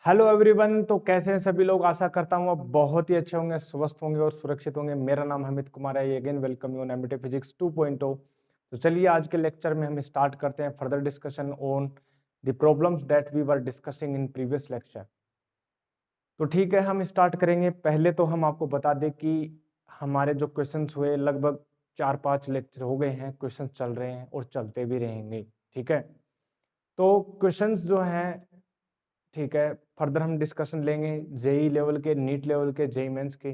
Hello everyone. तो कैसे हैं सभी लोग? आशा करता हूँ आप बहुत ही अच्छे होंगे, स्वस्थ होंगे और सुरक्षित होंगे। मेरा नाम हमित कुमार है। Again welcome you on MBT physics 2.0। तो चलिए आज के लेक्चर में हम स्टार्ट करते हैं further discussion on the problems that we were discussing in previous lecture. तो ठीक है, हम स्टार्ट करेंगे। पहले तो हम आपको बता दें कि हमारे जो क्वेश्चंस हुए लगभग 4-5 लेक्चर हो गए हैं, क्वेश्चंस चल रहे हैं और चलते भी रहेंगे। ठीक है, तो क्वेश्चंस जो हैं, ठीक है, फर्दर हम डिस्कशन लेंगे जेई लेवल के, नीट लेवल के, जेई मेंस के।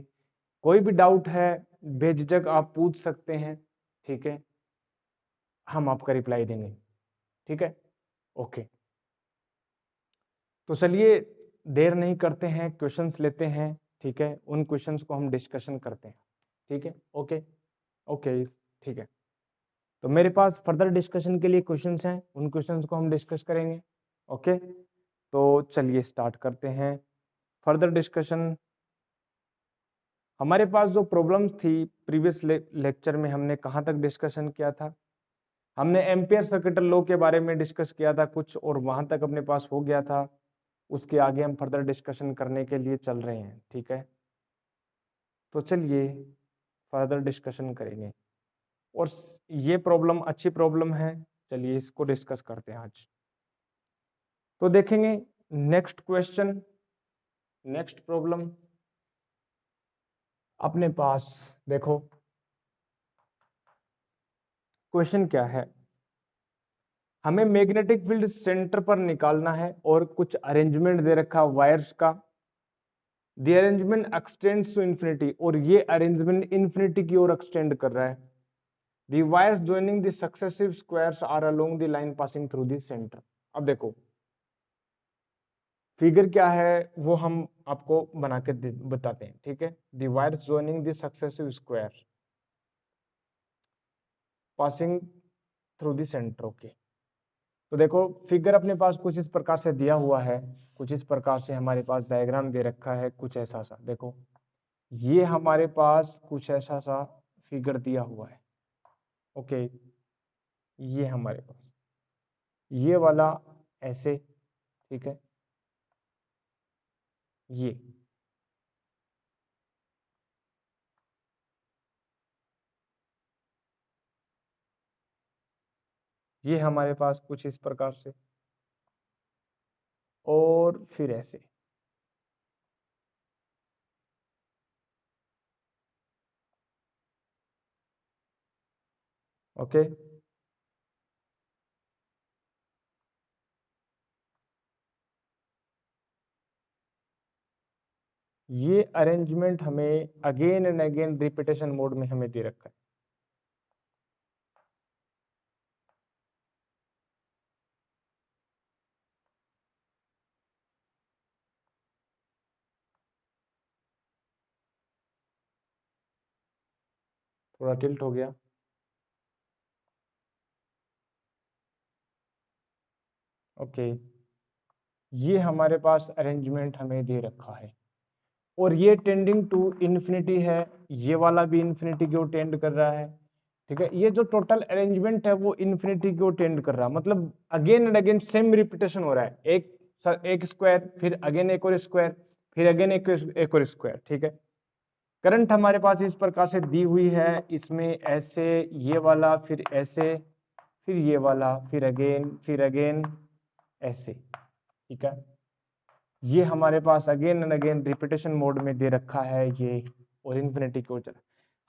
कोई भी डाउट है बेझिझक आप पूछ सकते हैं। ठीक है, हम आपका रिप्लाई देंगे। ठीक है, ओके। तो चलिए देर नहीं करते हैं, क्वेश्चंस लेते हैं। ठीक है, उन क्वेश्चंस को हम डिस्कशन करते हैं। ठीक है, ओके ओके, ठीक है। तो मेरे पास फर्दर डिस्कशन के लिए क्वेश्चंस हैं, उन क्वेश्चंस को हम डिस्कस करेंगे। ओके, तो चलिए स्टार्ट करते हैं फर्दर डिस्कशन। हमारे पास जो प्रॉब्लम्स थी प्रीवियस लेक्चर में, हमने कहाँ तक डिस्कशन किया था? हमने एम्पियर सर्किटल लॉ के बारे में डिस्कस किया था कुछ, और वहां तक अपने पास हो गया था। उसके आगे हम फर्दर डिस्कशन करने के लिए चल रहे हैं। ठीक है, तो चलिए फर्दर डिस्कशन करेंगे। और ये प्रॉब्लम अच्छी प्रॉब्लम है, चलिए इसको डिस्कस करते हैं आज। तो देखेंगे नेक्स्ट क्वेश्चन, नेक्स्ट प्रॉब्लम अपने पास। देखो क्वेश्चन क्या है, हमें मैग्नेटिक फील्ड सेंटर पर निकालना है और कुछ अरेंजमेंट दे रखा वायर्स का। The arrangement extends to infinity, और ये अरेंजमेंट इंफिनिटी की ओर एक्सटेंड कर रहा है। The wires joining the successive squares are along the line passing through the centre. अब देखो फिगर क्या है वो हम आपको बना के बताते हैं। ठीक है, the wires joining the successive square passing through the centre. Okay, तो देखो फिगर अपने पास कुछ इस प्रकार से दिया हुआ है, कुछ इस प्रकार से हमारे पास डायग्राम दे रखा है, कुछ ऐसा सा। देखो ये हमारे पास कुछ ऐसा सा फिगर दिया हुआ है। ओके, ये हमारे पास ये वाला ऐसे, ठीक है, ये हमारे पास कुछ इस प्रकार से, और फिर ऐसे। ओके, ये अरेंजमेंट हमें again and again repetition mode में हमें दे रखा है। थोड़ा टिल्ट हो गया। ओके, ये हमारे पास अरेंजमेंट हमें दे रखा है, और ये टेंडिंग टू इन्फिनिटी है, ये वाला भी इन्फिनिटी की ओर टेंड कर रहा है। ठीक है, ये जो टोटल अरेंजमेंट है वो इन्फिनिटी की ओर टेंड कर रहा है, मतलब again and again same repetition हो रहा है। एक स्क्वायर, फिर अगेन एक और स्क्वायर, फिर अगेन एक और स्क्वायर। ठीक है, करंट हमारे पास इस प्रकार से दी हुई है, इसमें ऐसे ये वाला, फिर ऐसे, फिर ये वाला, फिर अगेन ऐसे। ठीक है, ये हमारे पास again and again repetition mode में दे रखा है ये, और इन्फिनिटी की ओर चला।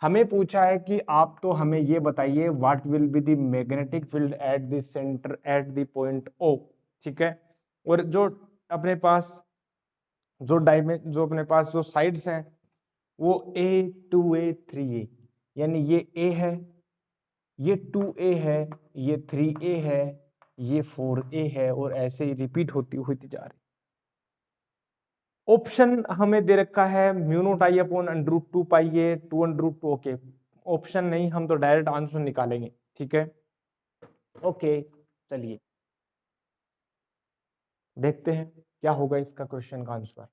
हमें पूछा है कि आप तो हमें ये बताइए what will be the magnetic field at the centre at the point O. ठीक है, और जो अपने पास जो अपने पास जो साइड्स हैं वो A2A3A, यानी ये A है, ये 2A है, ये 3A है, ये 4A है, और ऐसे ही रिपीट होती होती जा रही। ऑप्शन हमें दे रखा है mu naught I upon √2 pi A 2 √2। Okay, option नहीं, हम तो डायरेक्ट आंसर निकालेंगे। ठीक है, ओके, चलिए देखते हैं क्या होगा इसका क्वेश्चन का आंसर।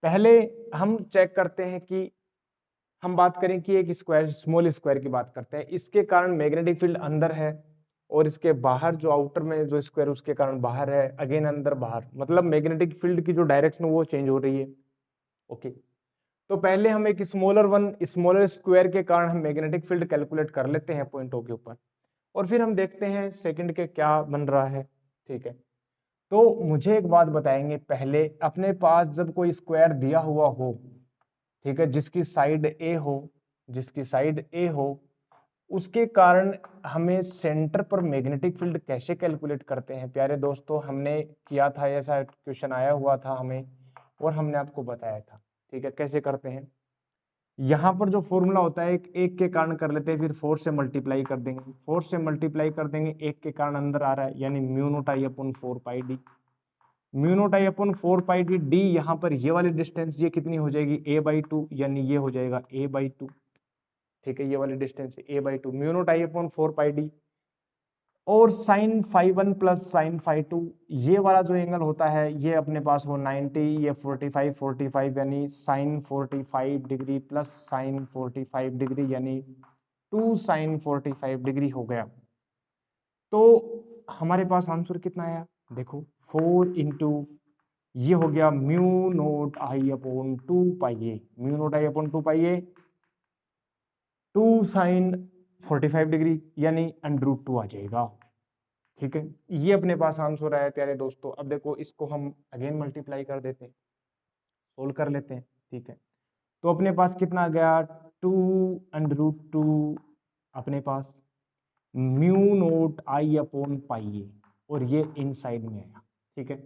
पहले हम चेक करते हैं कि हम बात करें कि एक स्क्वायर, स्मॉल स्क्वायर की बात करते हैं, इसके कारण मैग्नेटिक फील्ड अंदर है। और इसके बाहर जो आउटर में जो स्क्वायर उसके कारण बाहर है, अगेन अंदर बाहर, मतलब मैग्नेटिक फील्ड की जो डायरेक्शन वो चेंज हो रही है। ओके, तो पहले हम एक स्मॉलर स्क्वायर के कारण हम मैग्नेटिक फील्ड कैलकुलेट कर लेते हैं पॉइंट ओ के ऊपर, और फिर हम देखते हैं सेकंड के क्या बन रहा है। ठीक है, तो मुझे एक बात बताएंगे, पहले अपने पास जब कोई स्क्वायर दिया हुआ हो, ठीक है, जिसकी साइड ए हो, उसके कारण हमें सेंटर पर मैग्नेटिक फील्ड कैसे कैलकुलेट करते हैं प्यारे दोस्तों, हमने किया था, ऐसा क्वेश्चन आया हुआ था हमें और हमने आपको बताया था। ठीक है, कैसे करते हैं, यहाँ पर जो फॉर्मूला होता है एक के कारण कर लेते हैं, फिर 4 से मल्टीप्लाई कर देंगे, 4 से मल्टीप्लाई कर देंगे, एक के कारण अंदर आ रहा है यानी mu naught I upon 4 pi D, mu naught I upon 4 pi D, D यहाँ पर ये वाली डिस्टेंस ये कितनी हो जाएगी a/2, यानी ये हो जाएगा a/2। ठीक है, ये वाली distance a/2, mu naught I upon 4 pi D, और sine phi 1 plus sine phi 2, ये वाला जो एंगल होता है ये अपने पास हो 90, ये 45 यानी sine 45 degree plus sine 45 degree यानी 2 साइन 45 डिग्री हो गया। तो हमारे पास आंसर कितना आया, देखो 4 इंटू ये हो गया mu naught I upon 2 pi A, mu naught I upon 2 pi A, 2 sign 45 degree यानी √2 आ जाएगा। ठीक है, ये अपने पास आंसर आया प्यारे दोस्तों। अब देखो इसको हम अगेन मल्टीप्लाई कर देते हैं, सोल्व कर लेते हैं। ठीक है, तो अपने पास कितना आ गया 2 अपने पास mu naught I upon pi A, और ये इन साइड में आया। ठीक है,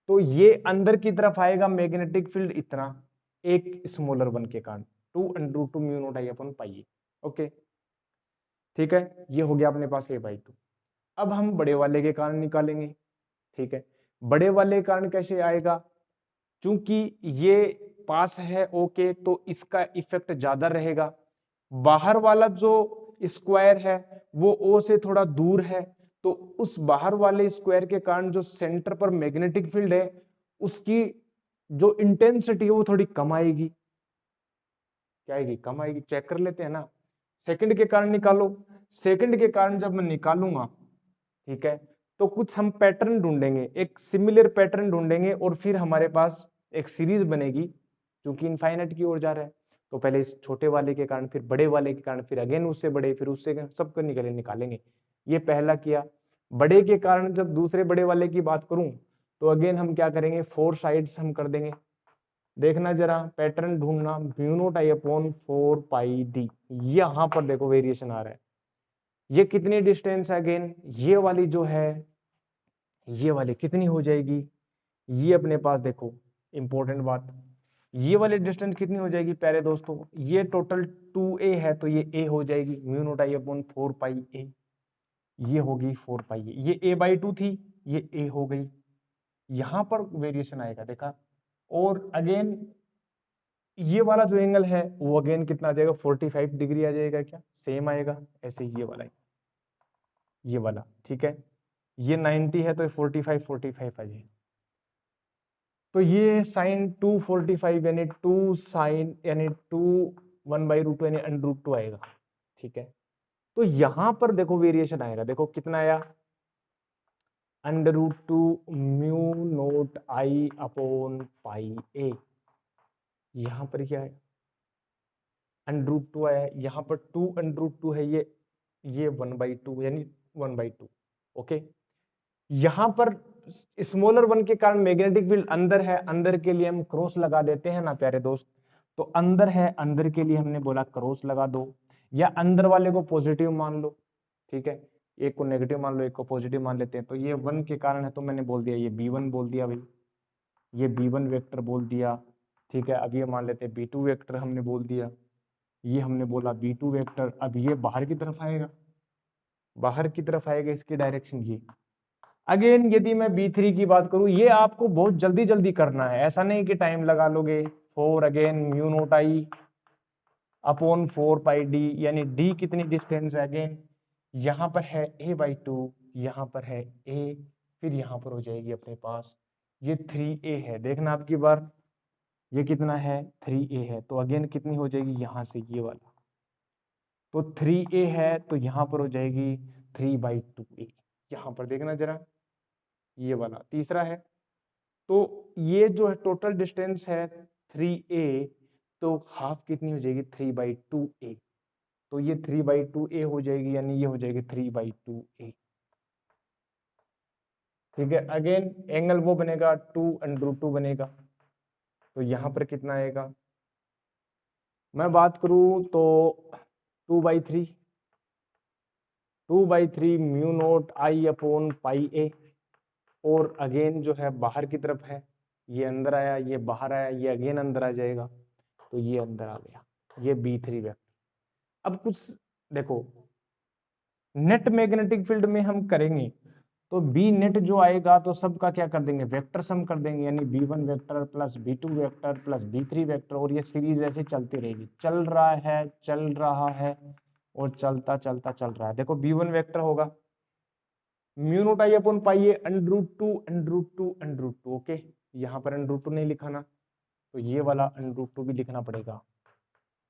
तो ये अंदर की तरफ आएगा मैग्नेटिक फील्ड इतना, एक स्मॉलर वन के कारण 2 mu naught I upon pi A. Okay, ठीक है, ये हो गया अपने पास a/2। अब हम बड़े वाले के कारण निकालेंगे। ठीक है, बड़े वाले कारण कैसे आएगा, क्योंकि ये पास है ओके, तो इसका इफेक्ट ज्यादा रहेगा, बाहर वाला जो स्क्वायर है वो ओ से थोड़ा दूर है, तो उस बाहर वाले स्क्वायर के कारण जो सेंटर पर मैग्नेटिक फील्ड है उसकी जो इंटेंसिटी है वो थोड़ी कम आएगी। क्या आएगी, कम आएगी, चेक कर लेते हैं ना। सेकंड के कारण निकालो, सेकंड के कारण जब मैं निकालूंगा, ठीक है, तो कुछ हम पैटर्न ढूंढेंगे, एक सिमिलर पैटर्न ढूंढेंगे, और फिर हमारे पास एक सीरीज बनेगी, क्योंकि इनफाइनाइट की ओर जा रहा है। तो पहले इस छोटे वाले के कारण, फिर बड़े वाले के कारण, फिर अगेन उससे बड़े, फिर उससे सबको निकालेंगे। ये पहला किया। बड़े के कारण जब दूसरे बड़े वाले की बात करूं, तो अगेन हम क्या करेंगे, 4 साइड्स हम कर देंगे। देखना जरा, पैटर्न ढूंढना, mu naught I upon 4 pi D, यहां पर देखो वेरिएशन आ रहा है। ये कितनी डिस्टेंस है, अगेन ये वाली जो है, ये वाली कितनी हो जाएगी, ये अपने पास देखो इंपॉर्टेंट बात, ये वाली डिस्टेंस कितनी हो जाएगी प्यारे दोस्तों, ये टोटल 2a है, तो ये a हो जाएगी mu naught I upon 4 pi a, ये होगी 4 पाई a, ये a/2 थी, ये a हो गई। यहां पर वेरिएशन आएगा, देखा। और अगेन ये वाला जो एंगल है वो अगेन कितना आ जाएगा, 45 डिग्री आ जाएगा, क्या सेम आएगा, ऐसे ये वाला, ये वाला। ठीक है, ये 90 है तो 45 आ जाएगा, तो ये साइन 245 यानी 2 साइन यानी 2 1/√2 यानी √2 आएगा। ठीक है, तो यहां पर देखो वेरिएशन आएगा, देखो कितना आया, √2 mu naught I upon pi ए, यहां पर क्या है √2 आया है, यहाँ पर 2 √2 है, ये 1/2 यानी 1/2। ओके, यहां पर स्मॉलर वन के कारण मैग्नेटिक फील्ड अंदर है, अंदर के लिए हम क्रॉस लगा देते हैं ना प्यारे दोस्त, तो अंदर है, अंदर के लिए हमने बोला क्रॉस लगा दो, या अंदर वाले को पॉजिटिव मान लो। ठीक है, एक को नेगेटिव मान लो, एक को पॉजिटिव मान लेते हैं, तो ये 1 के कारण है, तो मैंने बोल दिया ये b1 बोल दिया भाई, ये b1 वेक्टर बोल दिया। ठीक है, अब ये मान लेते हैं b2 वेक्टर हमने बोल दिया, ये हमने बोला b2 वेक्टर। अब ये बाहर की तरफ आएगा, बाहर की तरफ आएगा, इसकी डायरेक्शन ये। अगेन यदि मैं b3 की बात करूं, ये आपको बहुत जल्दी जल्दी करना है, ऐसा नहीं कि टाइम लगा लोगे। 4 again mu naught I upon 4 pi D, यानी d कितनी डिस्टेंस है, अगेन यहां पर है a/2, यहां पर है a, फिर यहां पर हो जाएगी अपने पास ये 3a है, देखना आपकी बार, ये कितना है 3a है, तो अगेन कितनी हो जाएगी यहां से ये वाला, तो 3a है, तो यहां पर हो जाएगी 3/2a। यहाँ पर देखना जरा, ये वाला तीसरा है। तो ये जो है टोटल डिस्टेंस है 3a, तो हाफ कितनी हो जाएगी 3/2a। तो ये 3/2a हो जाएगी, यानी ये हो जाएगी 3/2a। ठीक है, अगेन एंगल वो बनेगा 2√2 बनेगा। तो यहाँ पर कितना आएगा, मैं बात करूं तो 2/3 mu naught I upon pi A. और अगेन जो है बाहर की तरफ है, ये अंदर आया, ये बाहर आया, ये अगेन अंदर आ जाएगा, तो ये अंदर आ गया, ये B3 वेक्टर। अब कुछ देखो, नेट मैग्नेटिक फील्ड में हम करेंगे तो बी नेट जो आएगा तो सबका क्या कर देंगे, वेक्टर सम कर देंगे, यानी B1 vector plus B2 vector plus B3 vector. और ये सीरीज ऐसे चलती रहेगी, चल रहा है और चलता चलता चल रहा है। देखो B1 वेक्टर होगा mu naught I upon pi A √2 okay. यहाँ पर √2 नहीं लिखाना, तो ये वाला √2 भी लिखना पड़ेगा।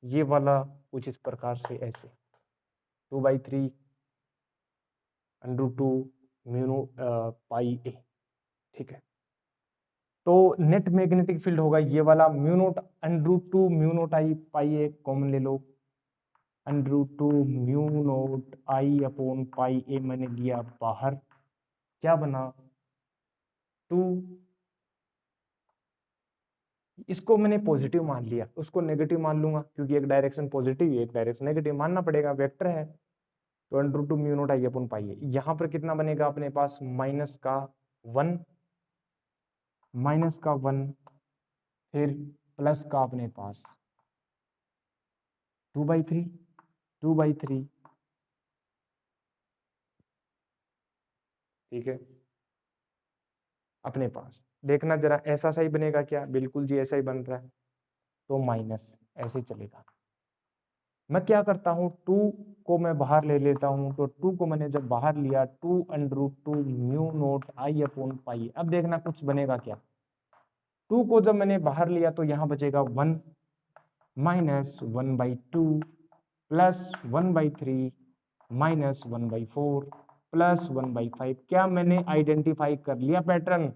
ये वाला कुछ इस प्रकार से ऐसे 2/3 √2 म्यू नोट पाई ए। ठीक है, तो नेट मैग्नेटिक फील्ड होगा ये वाला म्यू नोट √2 म्यू नोट आई पाई ए, कॉमन ले लो, √2 mu naught I upon pi ए मैंने लिया बाहर, क्या बना 2। इसको मैंने पॉजिटिव मान लिया, उसको नेगेटिव मान लूंगा, क्योंकि एक डायरेक्शन पॉजिटिव है एक डायरेक्शन नेगेटिव, मानना पड़ेगा, वेक्टर है। तो √2 mu naught I upon pi ए, यहाँ पर कितना बनेगा अपने पास माइनस का 1 फिर प्लस का अपने पास 2/3 ठीक है। अपने पास देखना जरा, ऐसा सही बनेगा क्या, बिल्कुल जी ऐसा ही बन रहा है, तो माइनस ऐसे चलेगा। मैं क्या करता हूँ, 2 को मैं बाहर ले लेता हूँ, तो 2 को मैंने जब बाहर लिया 2√2 म्यू नोट आई अपॉन पाई। अब देखना कुछ बनेगा क्या, 2 को जब मैंने बाहर लिया तो यहाँ बचेगा 1 माइनस 1/2 प्लस 1/3 माइनस 1/4 प्लस 1/5। क्या मैंने आइडेंटिफाई कर लिया पैटर्न,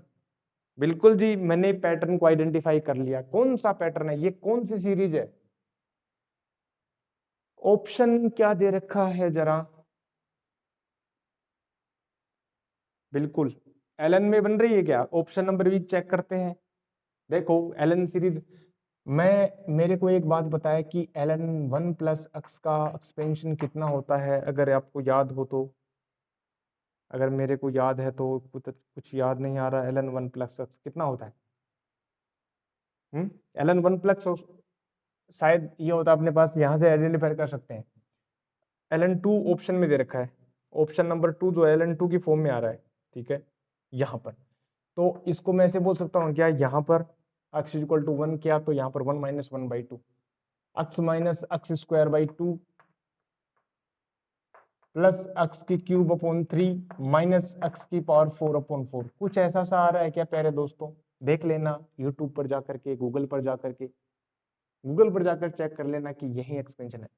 बिल्कुल जी मैंने पैटर्न को आइडेंटिफाई कर लिया। कौन सा पैटर्न है, ये कौन सी सीरीज है, ऑप्शन क्या दे रखा है जरा, बिल्कुल एलन में बन रही है क्या, ऑप्शन नंबर भी चेक करते हैं। देखो एलन सीरीज मैं, मेरे को एक बात बताया कि एलन 1 प्लस एक्स का एक्सपेंशन कितना होता है, अगर आपको याद हो तो, अगर मेरे को याद है तो, कुछ याद नहीं आ रहा, एलन 1 प्लस एक्स कितना होता है, एलन 1 प्लस शायद ये होता है अपने पास, यहाँ से आइडेंटिफाई कर सकते हैं। ln2 ऑप्शन में दे रखा है, ऑप्शन नंबर 2 जो ln2 की फॉर्म में आ रहा है, ठीक है यहाँ पर। तो इसको मैं ऐसे बोल सकता हूँ क्या, यहाँ पर x इक्वल टू 1 किया तो यहाँ पर 1 minus 1/2 x minus x square by 2 plus x की क्यूब अपॉन 3 माइनस एक्स की पावर 4 अपॉन 4। कुछ ऐसा सा आ रहा है क्या प्यारे दोस्तों, देख लेना यूट्यूब पर जाकर के, गूगल पर जाकर के, गूगल पर जाकर चेक कर लेना कि यही एक्सपेंशन है।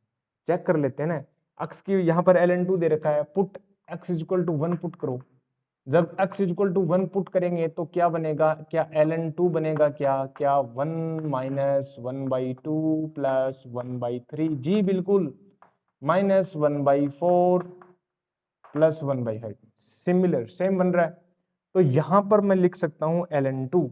चेक कर लेते हैं ना, x की यहाँ पर ln2 दे रखा है, put x equal to 1 put करो। जब x इक्वल टू 1 पुट करेंगे तो क्या बनेगा, क्या ln2 बनेगा, क्या 1 माइनस 1/2 प्लस 1/3, जी बिल्कुल, माइनस 1/4 प्लस 1/5, सिमिलर सेम बन रहा है। तो यहां पर मैं लिख सकता हूं ln2।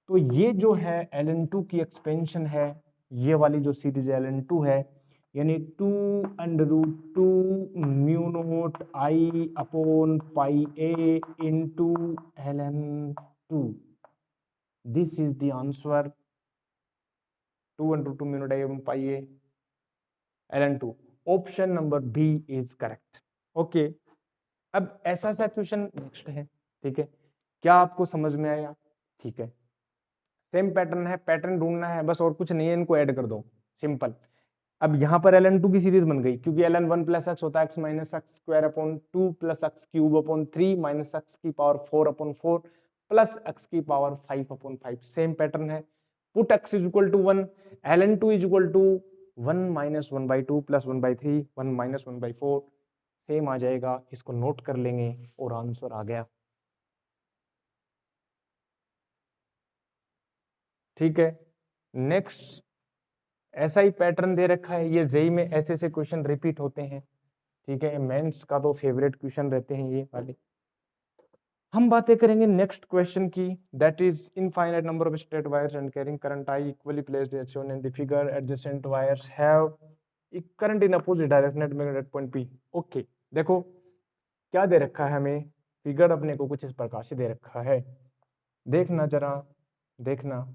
तो ये जो है ln2 की एक्सपेंशन है, ये वाली जो सीरीज ln2 है, यानी 2√2 mu naught I upon pi A into ln2। This is the answer, 2√2 mu naught I upon pi A ln2। Option number B is correct. Okay, अब ऐसा सा क्वेश्चन नेक्स्ट है, ठीक है, क्या आपको समझ में आया, ठीक है, सेम पैटर्न है, पैटर्न ढूंढना है बस, और कुछ नहीं है, इनको ऐड कर दो, सिंपल। अब यहाँ पर ln2 की सीरीज बन गई, क्योंकि ln1 प्लस एक्स होता है x minus x square upon 2 plus x cube upon 3 minus x की पावर 4 अपॉन 4 प्लस एक्स की पावर 5 अपॉन 5, सेम पैटर्न है। Put x is equal to 1, ln2 is equal to 1 minus 1/2 plus 1/3 1 minus 1/4 same आ जाएगा, इसको नोट कर लेंगे और आंसर आ गया। ठीक है, नेक्स्ट ऐसा ही पैटर्न दे रखा है, ये जेई में ऐसे ऐसे क्वेश्चन रिपीट होते हैं। ठीक है, मेंस का तो फेवरेट क्वेश्चन रहते हैं ये वाले। हम बातें करेंगे नेक्स्ट क्वेश्चन की, that is infinite number of straight wires and carrying current I equally placed as shown in the figure, adjacent wires have current in opposite direction at magnetic point P. Okay, देखो क्या दे रखा है हमें, figure अपने को कुछ इस प्रकार से दे रखा है, देखना जरा, देखना।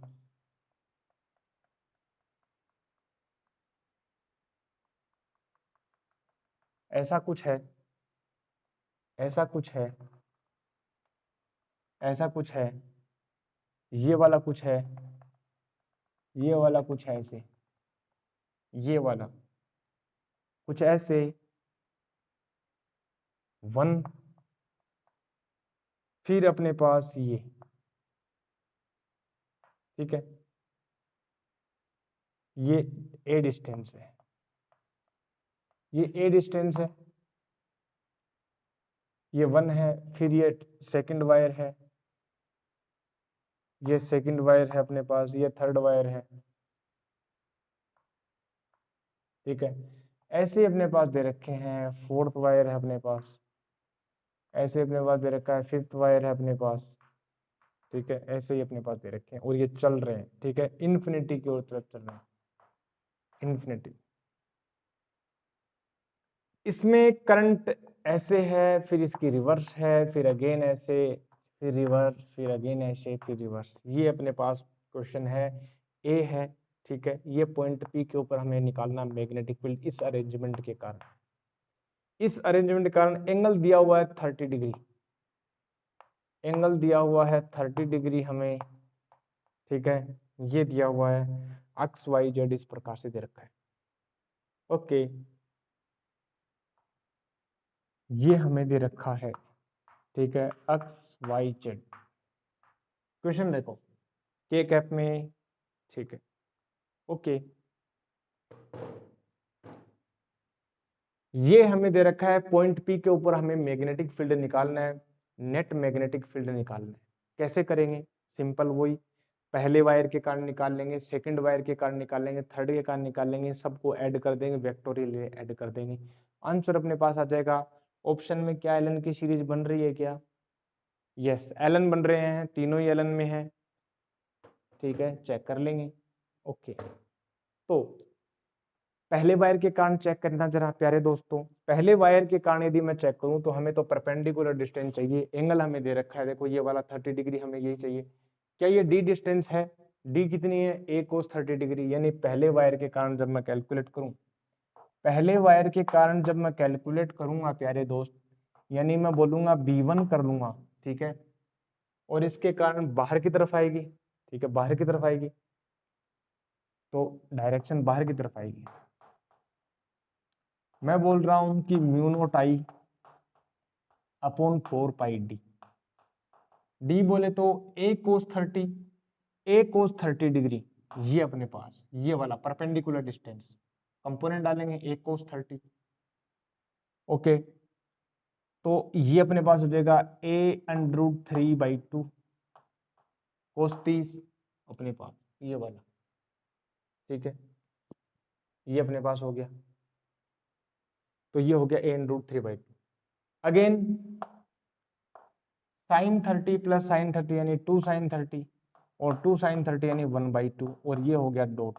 ऐसा कुछ है, ऐसा कुछ है, ऐसा कुछ है, ये वाला कुछ है, ये वाला कुछ है ऐसे, ये वाला कुछ ऐसे, वन, फिर अपने पास ये, ठीक है, ये ए डिस्टेंस है, ये ए डिस्टेंस है, ये वन है, फिर ये सेकंड वायर है, ये सेकंड वायर है अपने पास, ये थर्ड वायर है। ठीक है, ऐसे अपने पास दे रखे हैं, फोर्थ वायर है अपने पास, ऐसे अपने पास दे रखा है, फिफ्थ वायर है अपने पास। ठीक है, ऐसे ही अपने पास दे रखे हैं और ये चल रहे हैं। ठीक है, इन्फिनिटी की ओर तरफ चल रहे हैं, इन्फिनिटी। इसमें करंट ऐसे है, फिर इसकी रिवर्स है, फिर अगेन ऐसे, फिर रिवर्स, फिर अगेन ऐसे, फिर रिवर्स। ये अपने पास क्वेश्चन है, ए है। ठीक है, ये पॉइंट पी के ऊपर हमें निकालना मैग्नेटिक फील्ड इस अरेंजमेंट के कारण। इस अरेंजमेंट के कारण एंगल दिया हुआ है 30 डिग्री, एंगल दिया हुआ है 30 डिग्री हमें। ठीक है, ये दिया हुआ है, एक्स वाई जेड इस प्रकार से दे रखा है। ओके, ये हमें दे रखा है। ठीक है, एक्स वाई जेड। क्वेश्चन देखो के कैप में। ठीक है, ओके, ये हमें दे रखा है पॉइंट पी के ऊपर हमें मैग्नेटिक फील्ड निकालना है, नेट मैग्नेटिक फील्ड निकालना है। कैसे करेंगे, सिंपल, वही पहले वायर के कारण निकाल लेंगे, सेकंड वायर के कारण निकाल लेंगे, थर्ड के कारण निकाल लेंगे, सबको ऐड कर देंगे, वेक्टोरियल ऐड कर देंगे, आंसर अपने पास आ जाएगा। ऑप्शन में क्या एलन की सीरीज बन रही है क्या? यस, एलन बन रहे हैं, तीनों ही एलन में है। ठीक है, चेक कर लेंगे। ओके, तो पहले वायर के कारण चेक करना जरा प्यारे दोस्तों। पहले वायर के कारण यदि मैं चेक करूं तो हमें तो परपेंडिकुलर डिस्टेंस चाहिए, एंगल हमें दे रखा है, देखो ये वाला 30 डिग्री हमें यही चाहिए। क्या ये डी डिस्टेंस है? डी कितनी है? ए कोस 30 डिग्री। यानी पहले वायर के कारण जब मैं कैलकुलेट करूं, पहले वायर के कारण जब मैं कैलकुलेट करूंगा प्यारे दोस्त, यानी मैं बोलूंगा B1 कर लूंगा। ठीक है, और इसके कारण बाहर की तरफ आएगी। ठीक है, बाहर की तरफ आएगी, तो डायरेक्शन बाहर की तरफ आएगी। मैं बोल रहा हूं कि mu naught I upon 4 pi D. D बोले तो ए कोस 30, ए कोस 30 डिग्री, ये अपने पास ये वाला परपेंडिकुलर डिस्टेंस, कंपोनेंट डालेंगे ए कोस 30। ओके, तो ये अपने पास हो जाएगा a√3/2 कोस 30 अपने पास, ये वाला। ठीक है, ये अपने पास हो गया, तो ये हो गया a√3/2। Again sine 30 plus sine 30 यानी 2 साइन 30, और 2 साइन 30 यानी 1/2, और ये हो गया डॉट,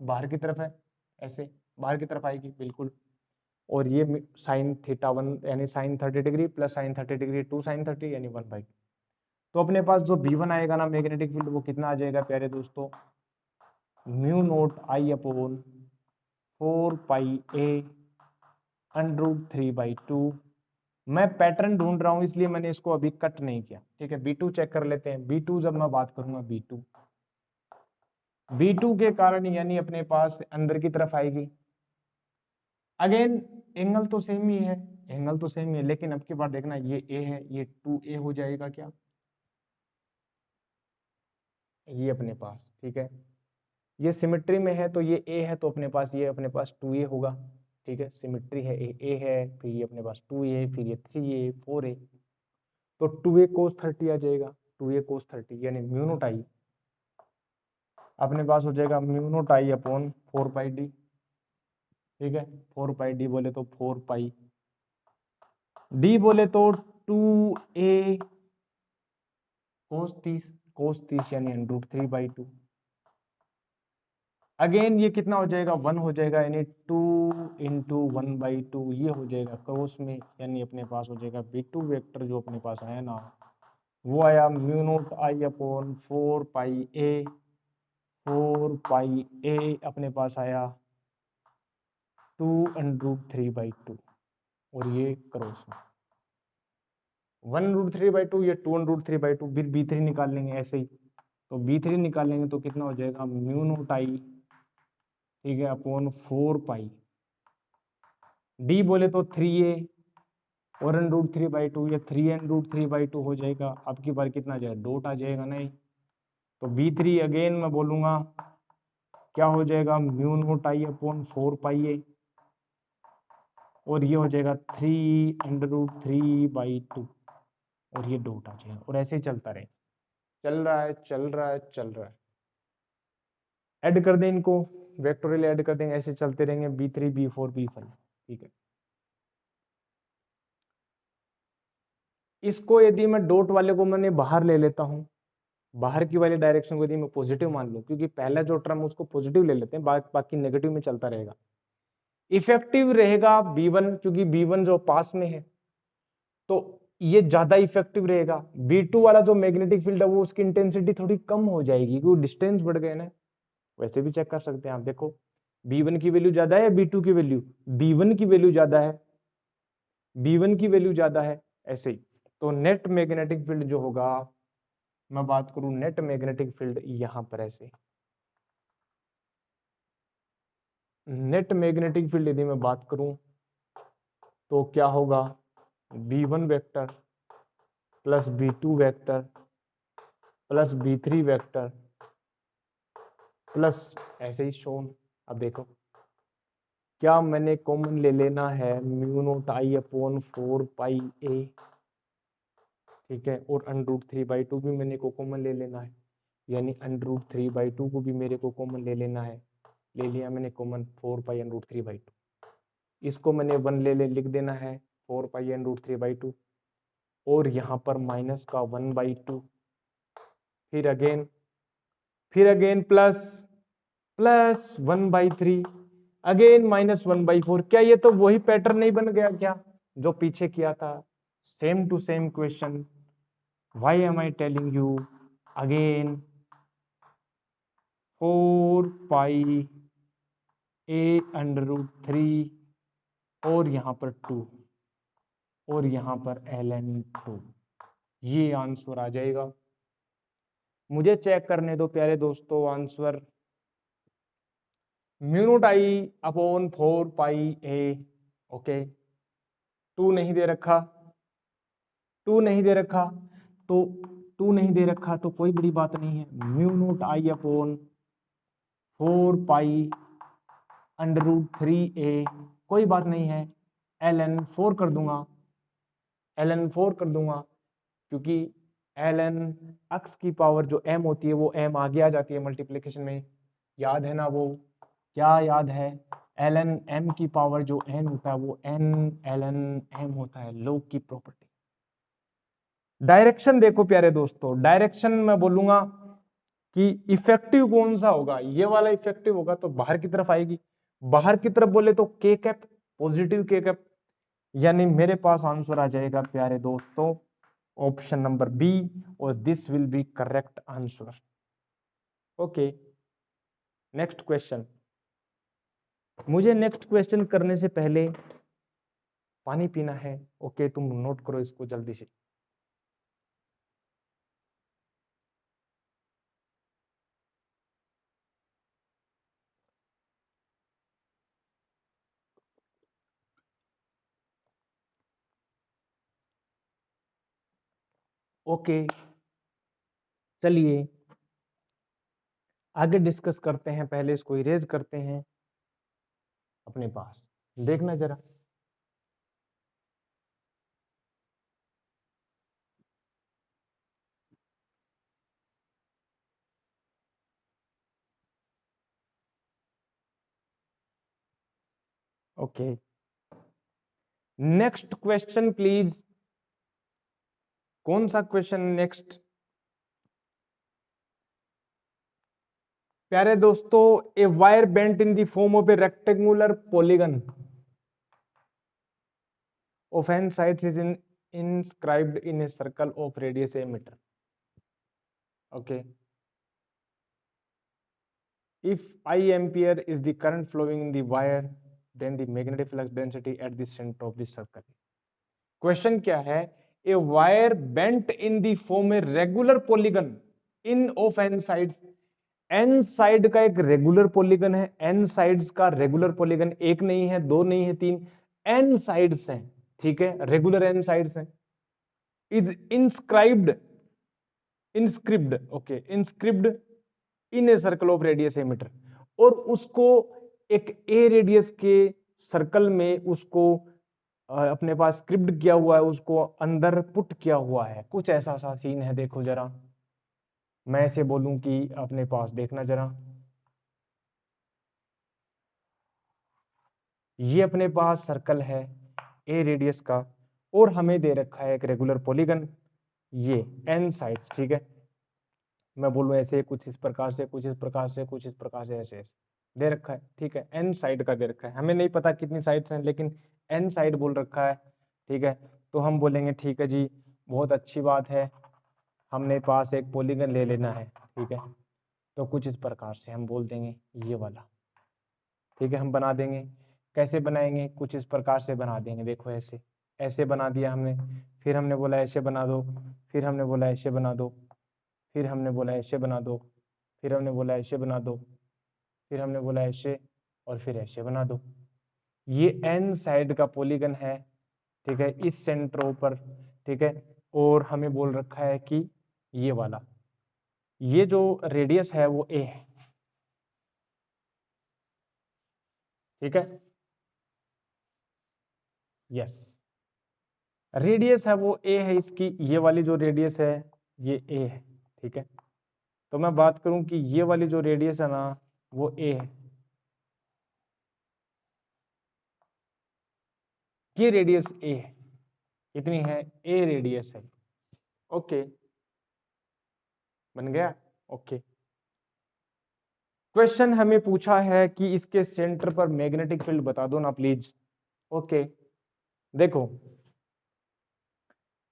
बाहर की तरफ है, ऐसे बाहर की तरफ आएगी बिल्कुल। और ये साइन थीटा 1 यानी sine 30 degree plus sine 30 degree 2 sine 30 यानी 1/2। तो अपने पास जो B1 आएगा ना मैग्नेटिक फील्ड, वो कितना आ जाएगा प्यारे दोस्तों? म्यू नोट आई अपॉन 4 पाई ए √3/2। मैं पैटर्न ढूंढ रहा हूं इसलिए मैंने इसको अभी कट नहीं किया। ठीक है, B2 चेक कर लेते हैं। B2 जब मैं बात करूंगा, B2 के कारण यानी अपने पास अंदर की तरफ आएगी। अगेन एंगल तो सेम ही है, एंगल तो सेम ही है, लेकिन अब की बार देखना, ये ए है, ये 2A हो जाएगा क्या? ये अपने पास, ठीक है, ये सिमेट्री में है तो ये ए है, तो अपने पास ये अपने पास 2A होगा। ठीक है, सिमेट्री है, ए है, फिर ये अपने पास 2a, फिर ये 3a, 4a, तो 2a cos 30 आ जाएगा, 2a cos 30 यानी म्यू नॉट आई अपने पास हो जाएगा mu naught I upon 4 pi D. ठीक है, 4 पाई डी बोले तो 4 पाई, डी बोले तो 2a cos 30 यानी √3/2। अगेन ये कितना हो जाएगा, 1 हो जाएगा, यानी 2 × 1/2 ये हो जाएगा क्रॉस में, यानी अपने पास हो जाएगा b2 वेक्टर जो अपने पास आया ना, वो आया म्यू नॉट आई अपॉन 4 पाई ए अपने पास आया 2 √3/2, और ये क्रॉस में 1 √3/2, ये 2 √3/2, फिर b3 निकाल लेंगे ऐसे ही, तो b3 निकालेंगे तो कितना हो जाएगा म्यू नॉट आई, ठीक है, अपॉन 4 पाई, डी बोले तो 3a और n√3/2, ये 3n√3/2 हो जाएगा। अब की बार कितना आ जाएगा, डॉट आ जाएगा नहीं, तो b3 अगेन मैं बोलूंगा क्या हो जाएगा mu naught I upon 4 pi A, और ये हो जाएगा 3 √3/2, और ये डॉट आ जाएगा, और ऐसे ही चलता रहे, चल रहा है चल रहा है चल रहा है। ऐड कर दें इनको, वेक्टोरियल ऐड कर देंगे, ऐसे चलते रहेंगे b3 b4 b5। ठीक है, इसको यदि मैं डॉट वाले को मैंने बाहर ले लेता हूं, बाहर की वाली डायरेक्शन को यदि मैं पॉजिटिव मान लूं, क्योंकि पहला जो टर्म उसको पॉजिटिव ले लेते हैं, बाकी नेगेटिव में चलता रहेगा, इफेक्टिव रहेगा b1, क्योंकि b1 जो पास में है तो ये ज्यादा इफेक्टिव रहेगा। b2 वाला जो मैग्नेटिक फील्ड है वो उसकी इंटेंसिटी थोड़ी कम हो जाएगी, क्योंकि डिस्टेंस बढ़ गए ना। वैसे भी चेक कर सकते हैं आप, देखो b1 की वैल्यू ज्यादा है या b2 की वैल्यू, b1 की वैल्यू ज्यादा है, b1 की वैल्यू ज्यादा है, ऐसे ही। तो नेट मैग्नेटिक फील्ड जो होगा, मैं बात करूं नेट मैग्नेटिक फील्ड यहां पर ऐसे, नेट मैग्नेटिक फील्ड यदि मैं बात करूं तो क्या होगा, b1 vector plus b2 vector plus b3 vector plus ऐसे ही शोन। अब देखो क्या मैंने कॉमन ले लेना है म्यू नॉट आई अपॉन 4 पाई ए, ठीक है, और √3/2 भी मैंने को कॉमन ले लेना है, यानी √3/2 को भी मेरे को कॉमन ले लेना है, ले लिया मैंने कॉमन 4 पाई √3/2, इसको मैंने 1 ले लिख देना है 4 पाई √3/2, और यहाँ पर माइनस का 1/2, फिर अगेन प्लस 1/3, अगेन -1/4। क्या ये तो वही पैटर्न नहीं बन गया क्या जो पीछे किया था, same to same question. Why am I telling you again, 4 pi a√3 और यहाँ पर 2 और यहाँ पर ln2, ये आंसर आ जाएगा। मुझे चेक करने दो प्यारे दोस्तों answer, mu naught I upon 4 pi A, okay, 2 नहीं दे रखा, 2 नहीं दे रखा, तो 2 नहीं दे रखा तो कोई बड़ी बात नहीं है, mu naught I upon 4 pi √3a, कोई बात नहीं है, ln4 कर दूंगा, ln4 कर दूंगा, क्योंकि ln x की पावर जो m होती है वो m आगे आ जाती है मल्टीप्लिकेशन में, याद है ना, वो क्या याद है, ln m की पावर जो n होता है वो n ln m होता है, लॉग की प्रॉपर्टी। डायरेक्शन देखो प्यारे दोस्तों, डायरेक्शन मैं बोलूंगा कि इफेक्टिव कौन सा होगा, ये वाला इफेक्टिव होगा तो बाहर की तरफ आएगी, बाहर की तरफ बोले तो k cap, positive k cap, यानी मेरे पास आंसर आ जाएगा प्यारे दोस्तों ऑप्शन नंबर बी, और this will be correct answer. Okay, next question. मुझे नेक्स्ट क्वेश्चन करने से पहले पानी पीना है, ओके, तुम नोट करो इसको जल्दी से। ओके, चलिए आगे डिस्कस करते हैं, पहले इसको इरेज करते हैं अपने पास। देखना जरा। Okay, next question please. कौन सा क्वेश्चन नेक्स्ट? प्यारे दोस्तों, a wire bent in the form of a rectangular polygon of n sides is inscribed in a circle of radius a meter. Okay. If I ampere is the current flowing in the wire, then the magnetic flux density at the center of the circle. Question क्या है? A wire bent in the form a regular polygon in of n sides. n side का एक regular polygon है। n sides का regular polygon एक नहीं है, दो नहीं है, तीन, n साइड्स हैं। ठीक है, रेगुलर n साइड्स हैं। Is inscribed okay, inscribed in a circle of radius a metre, और उसको एक ए रेडियस के सर्कल में उसको अपने पास स्क्रिप्ट किया हुआ है, उसको अंदर पुट किया हुआ है। कुछ ऐसा सा सीन है, देखो जरा। मैं ऐसे बोलूं कि अपने पास देखना जरा, ये अपने पास सर्कल है ए रेडियस का, और हमें दे रखा है एक रेगुलर पॉलीगन, ये एन साइड्स। ठीक है, मैं बोलूं ऐसे, कुछ इस प्रकार से, कुछ इस प्रकार से, कुछ इस प्रकार से, ऐसे ऐसे दे रखा है। ठीक है, एन साइड का दे रखा है, हमें नहीं पता कितनी साइड्स हैं, लेकिन एन साइड बोल रखा है। ठीक है, तो हम बोलेंगे ठीक है जी, बहुत अच्छी बात है, हमने पास एक पॉलीगन ले लेना है। ठीक है, तो कुछ इस प्रकार से हम बोल देंगे ये वाला। ठीक है, हम बना देंगे। कैसे बनाएंगे? कुछ इस प्रकार से बना देंगे। देखो ऐसे, ऐसे बना दिया हमने, फिर हमने बोला ऐसे बना दो, फिर हमने बोला ऐसे बना दो, फिर हमने बोला ऐसे बना दो, फिर हमने बोला ऐसे बना दो, फिर हमने बोला ऐसे, और फिर ऐसे बना दो। ये एन साइड का पॉलीगन है। ठीक है, इस सेंटरों पर। ठीक है, और हमें बोल रखा है कि ये वाला, ये जो रेडियस है वो ए है। ठीक है, यस, रेडियस है वो ए है इसकी, ये वाली जो रेडियस है ये ए है। ठीक है, तो मैं बात करूं कि ये वाली जो रेडियस है ना वो ए है, ये रेडियस ए है। कितनी है? ए रेडियस है। ओके, बन गया। ओके, क्वेश्चन हमें पूछा है कि इसके सेंटर पर मैग्नेटिक फील्ड बता दो ना प्लीज। ओके, देखो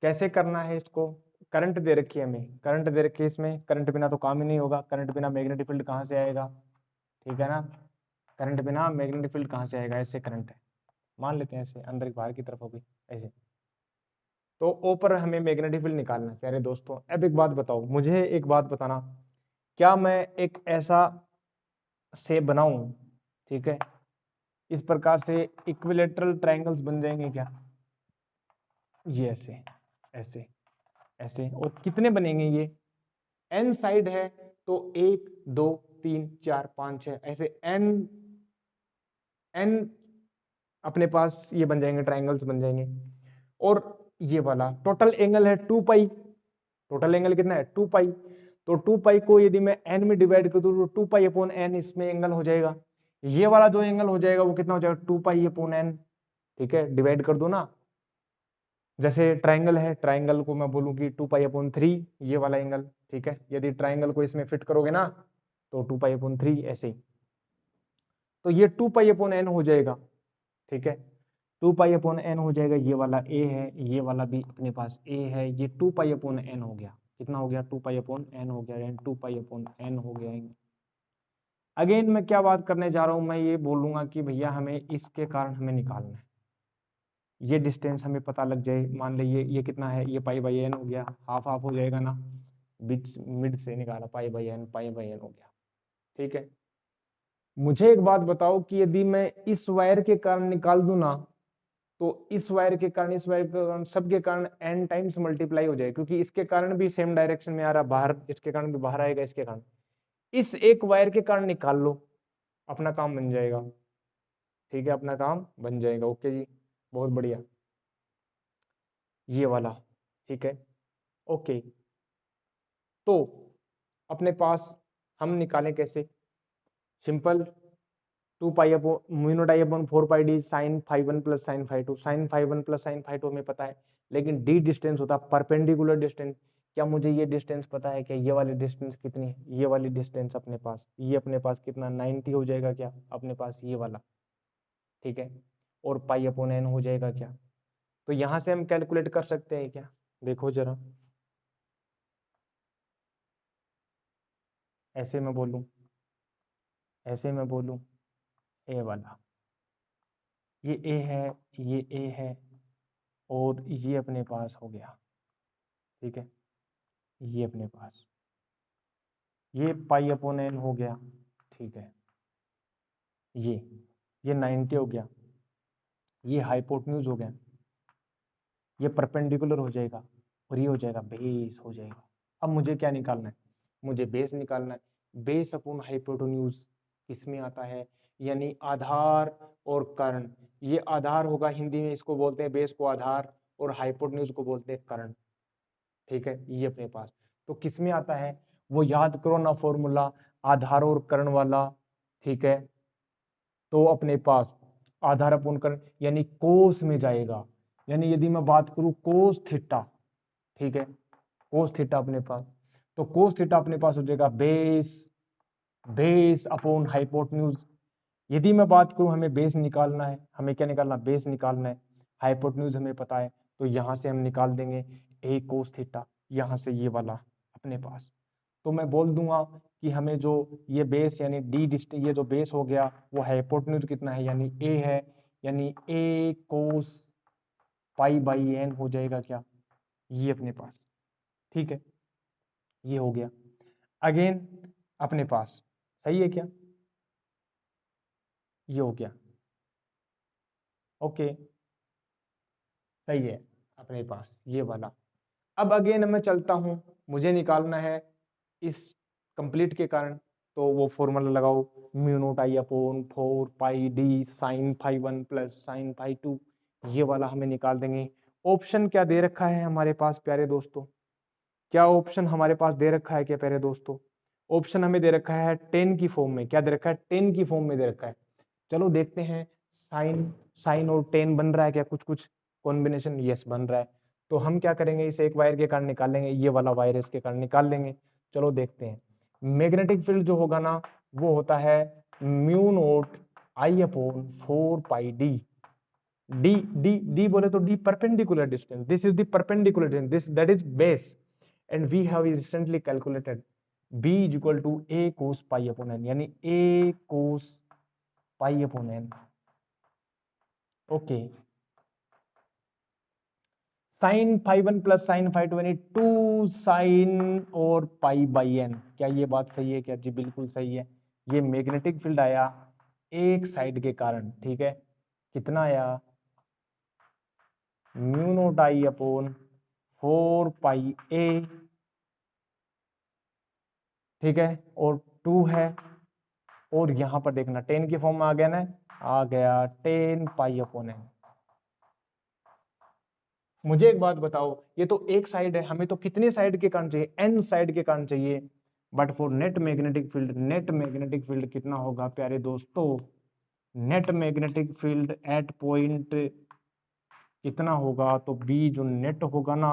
कैसे करना है इसको। करंट दे रखी है हमें, करंट दे रखी है, इसमें करंट बिना तो काम ही नहीं होगा, करंट बिना मैग्नेटिक फील्ड कहाँ से आएगा? ठीक है ना, करंट बिना मैग्नेटिक फील्ड कहाँ से आएगा? ऐसे करंट है, मान लेते हैं ऐसे, अंदर बाहर की तरफ होगी ऐसे, तो ऊपर हमें मैग्नेटिक फील्ड निकालना है। प्यारे दोस्तों, अब एक बात बताओ, मुझे एक बात बताना, क्या मैं एक ऐसा शेप बनाऊं, ठीक है, इस प्रकार से इक्विलेटरल ट्रायंगल्स बन जाएंगे क्या? ये ऐसे, ऐसे, ऐसे, और कितने बनेंगे ये? एन साइड है तो 1 2 3 4 5 6, ऐसे एन एन अपने पास ये बन जाएंगे, ट्रायंगल्स बन जाएंगे। और ये वाला टोटल एंगल है 2 पाई, टोटल एंगल कितना है? 2 पाई। तो 2 पाई को यदि मैं एन में डिवाइड कर दूं तो 2 पाई अपॉन एन इसमें एंगल हो जाएगा। ये वाला जो एंगल हो जाएगा वो कितना हो जाएगा? 2 पाई अपॉन एन। ठीक है, डिवाइड कर दो ना, जैसे ट्राइंगल है, ट्राइंगल को मैं बोलूं कि 2 पाई अपॉन 3, ये वाला एंगल। ठीक है, यदि ट्राइंगल को इसमें फिट करोगे ना तो 2 पाई अपॉन 3 ऐसे ही, तो ये 2 पाई अपॉन एन हो जाएगा। ठीक है, 2 पाई अपॉन एन हो जाएगा, ये वाला ए है, ये वाला भी अपने पास ए है, ये 2 पाई अपॉन एन हो गया। कितना हो गया? 2 पाई अपॉन एन हो गया, यानी 2 पाई अपॉन एन हो गया। अगेन मैं क्या बात करने जा रहा हूं, मैं ये बोलूंगा कि भैया हमें इसके कारण हमें निकालना है, ये डिस्टेंस हमें पता लग जाए। मान लीजिए ये कितना है? ये पाई बाई एन हो गया, हाफ हाफ हो जाएगा ना, बीच मिड से निकाला, pi by N, pi by N हो गया। ठीक है, मुझे एक बात बताओ कि यदि मैं इस वायर के कारण निकाल दूं ना, तो इस वायर के कारण, इस वायर के कारण, सबके कारण एन टाइम्स मल्टीप्लाई हो जाए, क्योंकि इसके कारण भी सेम डायरेक्शन में आ रहा बाहर, इसके कारण भी बाहर आएगा, इसके कारण, इस एक वायर के कारण निकाल लो, अपना काम बन जाएगा। ठीक है, अपना काम बन जाएगा। ओके जी, बहुत बढ़िया, ये वाला, ठीक है। ओके, तो अपने पास हम निकालें कैसे? Simple, 2 pi upon mu naught I upon 4 pi D sine phi 1 plus sine phi 2। Sine phi 1 plus sine phi 2 हमें पता है, लेकिन डी डिस्टेंस होता है परपेंडिकुलर डिस्टेंस। क्या मुझे ये डिस्टेंस पता है? क्या ये वाली डिस्टेंस कितनी है? ये वाली डिस्टेंस अपने पास, ये अपने पास कितना 90 हो जाएगा क्या अपने पास, ये वाला, ठीक है। और पाई अपॉन एन हो जाएगा क्या? तो यहां से हम कैलकुलेट कर सकते हैं क्या? देखो जरा, ऐसे मैं बोलूं, ऐसे मैं बोलूं, ए वाला, ये ए है, ये ए है, और ये अपने पास हो गया, ठीक है। ये अपने पास ये पाई अपॉन एन हो गया, ठीक है। ये 90 हो गया, ये हाइपोटेन्यूज हो गया, ये परपेंडिकुलर हो जाएगा, और ये हो जाएगा बेस हो जाएगा। अब मुझे क्या निकालना है? मुझे बेस निकालना है। बेस अपॉन हाइपोटेन्यूज किस में आता है? यानी आधार और कर्ण। ये आधार होगा, हिंदी में इसको बोलते हैं बेस को आधार, और हाइपोटेन्यूज को बोलते हैं कर्ण, ठीक है। ये अपने पास तो किस में आता है? वो याद करो ना फॉर्मूला, आधार और कर्ण वाला, ठीक है। तो अपने पास आधार अपॉन कर्ण यानी कोस में जाएगा। यानी यदि मैं बात करूं कोस थीटा, ठीक है, कोस थीटा अपने पास, तो कोस थीटा अपने पास हो जाएगा बेस अपॉन हाइपोटेन्यूज। यदि मैं बात करूं हमें बेस निकालना है, हमें क्या निकालना? बेस निकालना है। हाइपोटेन्यूज हमें पता है, तो यहां से हम निकाल देंगे ए कोस थीटा, यहां से ये वाला अपने पास। तो मैं बोल दूंगा कि हमें जो ये बेस यानी डी डिस्टेंस, ये जो बेस हो गया वो हाइपोटेन्यूज कितना है यानी ए है, यानी ए कोस पाई बाई एन हो जाएगा क्या? ये अपने पास, ठीक है। ये हो गया अगेन अपने पास, सही है क्या? ये हो गया, ओके, सही है अपने पास ये वाला। अब अगेन मैं चलता हूं, मुझे निकालना है इस कंप्लीट के कारण, तो वो फॉर्मूला लगाओ, mu naught I upon 4 pi D sine phi 1 plus sine phi 2, ये वाला हमें निकाल देंगे। ऑप्शन क्या दे रखा है हमारे पास प्यारे दोस्तों? क्या ऑप्शन हमारे पास दे रखा है क्या प्यारे दोस्तों? ऑप्शन हमें दे रखा है 10 की फॉर्म में। क्या दे रखा है? 10 की फॉर्म में दे रखा है। चलो देखते हैं, साइन साइन और 10 बन रहा है क्या कुछ कुछ कॉम्बिनेशन? यस बन रहा है। तो हम क्या करेंगे, इसे एक वायर के कारण निकाल लेंगे, ये वाला वायर इसके कारण निकाल लेंगे। चलो देखते हैं, मैग्नेटिक फील्ड जो होगा ना वो होता है mu naught I upon 4 pi D. D D D बोले तो D perpendicular distance, this is the perpendicular distance, this that is base, and we have recently calculated b is equal to a cos pi upon n, यानी a cos pi upon n। Okay, sine phi 1 plus sine phi 2 यानी 2 sign और पाई by N. क्या ये बात सही है क्या? जी बिल्कुल सही है। ये मैग्नेटिक फील्ड आया एक साइड के कारण, ठीक है। कितना आया? म्यू नोट आई अपॉन 4 पाई ए, ठीक है, और 2 है, और यहां पर देखना 10 के फॉर्म में आ गया ना, आ गया 10 पाई अपॉन एन। मुझे एक बात बताओ, ये तो एक साइड है, हमें तो कितने साइड के कारण चाहिए? एन साइड के कारण चाहिए। But for net magnetic field, net magnetic field कितना होगा प्यारे दोस्तों? Net magnetic field at point कितना होगा? तो बी जो नेट होगा ना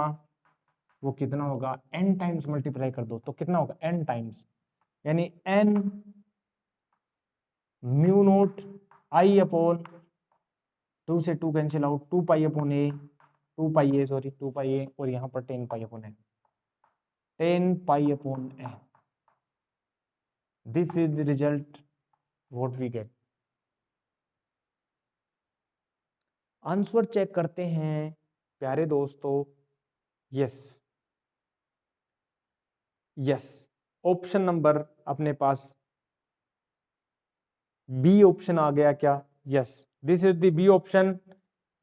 वो कितना होगा? एन टाइम्स मल्टीप्लाई कर दो तो कितना होगा? एन टाइम्स, यानी N mu naught I upon 2 से 2 cancel out, 2 pi upon A, 2 pi A sorry 2 pi A, और यहाँ पर 10 pi upon N, 10 pi upon N. This is the result what we get. Answer check करते हैं प्यारे दोस्तों। Yes yes, option number अपने पास B option आ गया क्या? Yes, this is the B option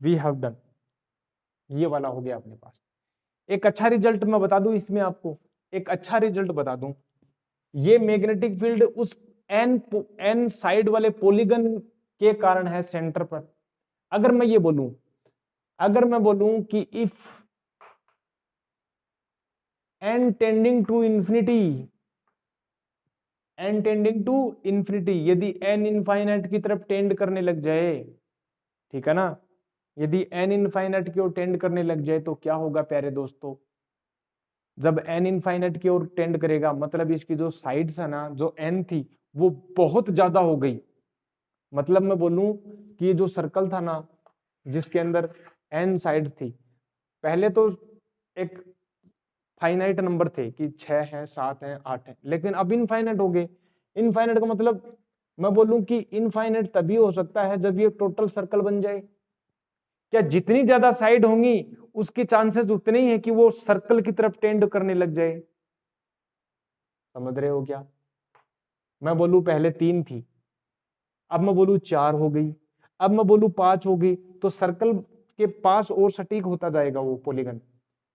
we have done, ये वाला हो गया अपने पास। एक अच्छा रिजल्ट मैं बता दूं इसमें आपको, एक अच्छा रिजल्ट बता दूं, ये मैग्नेटिक फील्ड उस एन साइड वाले पॉलीगन के कारण है सेंटर पर। अगर मैं ये बोलूं, अगर मैं बोलूं कि if n tending to infinity, n tending to infinity, यदि n इनफाइनाइट की तरफ टेंड करने लग जाए, ठीक है ना, यदि n इनफाइनाइट की ओर टेंड करने लग जाए तो क्या होगा प्यारे दोस्तों, जब n इनफाइनाइट की ओर टेंड करेगा मतलब इसकी जो साइड्स है ना, जो n थी वो बहुत ज्यादा हो गई। मतलब मैं बोलूं कि ये जो सर्कल था ना जिसके अंदर n साइड थी, पहले तो एक फाइनाइट नंबर थे कि 6 हैं 7 हैं 8 हैं, लेकिन अब इनफाइनाइट हो गए। इनफाइनाइट का मतलब मैं बोलूं कि इनफाइनाइट तभी हो सकता है जब ये टोटल सर्कल बन जाए। क्या जितनी ज्यादा साइड होंगी उसके चांसेस उतने ही है कि वो सर्कल की तरफ टेंड करने लग जाए। समझ रहे हो क्या? मैं बोलूं पहले 3 थी, अब मैं बोलूं 4 हो गई, अब मैं बोलूं 5 हो गई, तो सर्कल के पास और सटीक होता जाएगा वो पॉलीगन।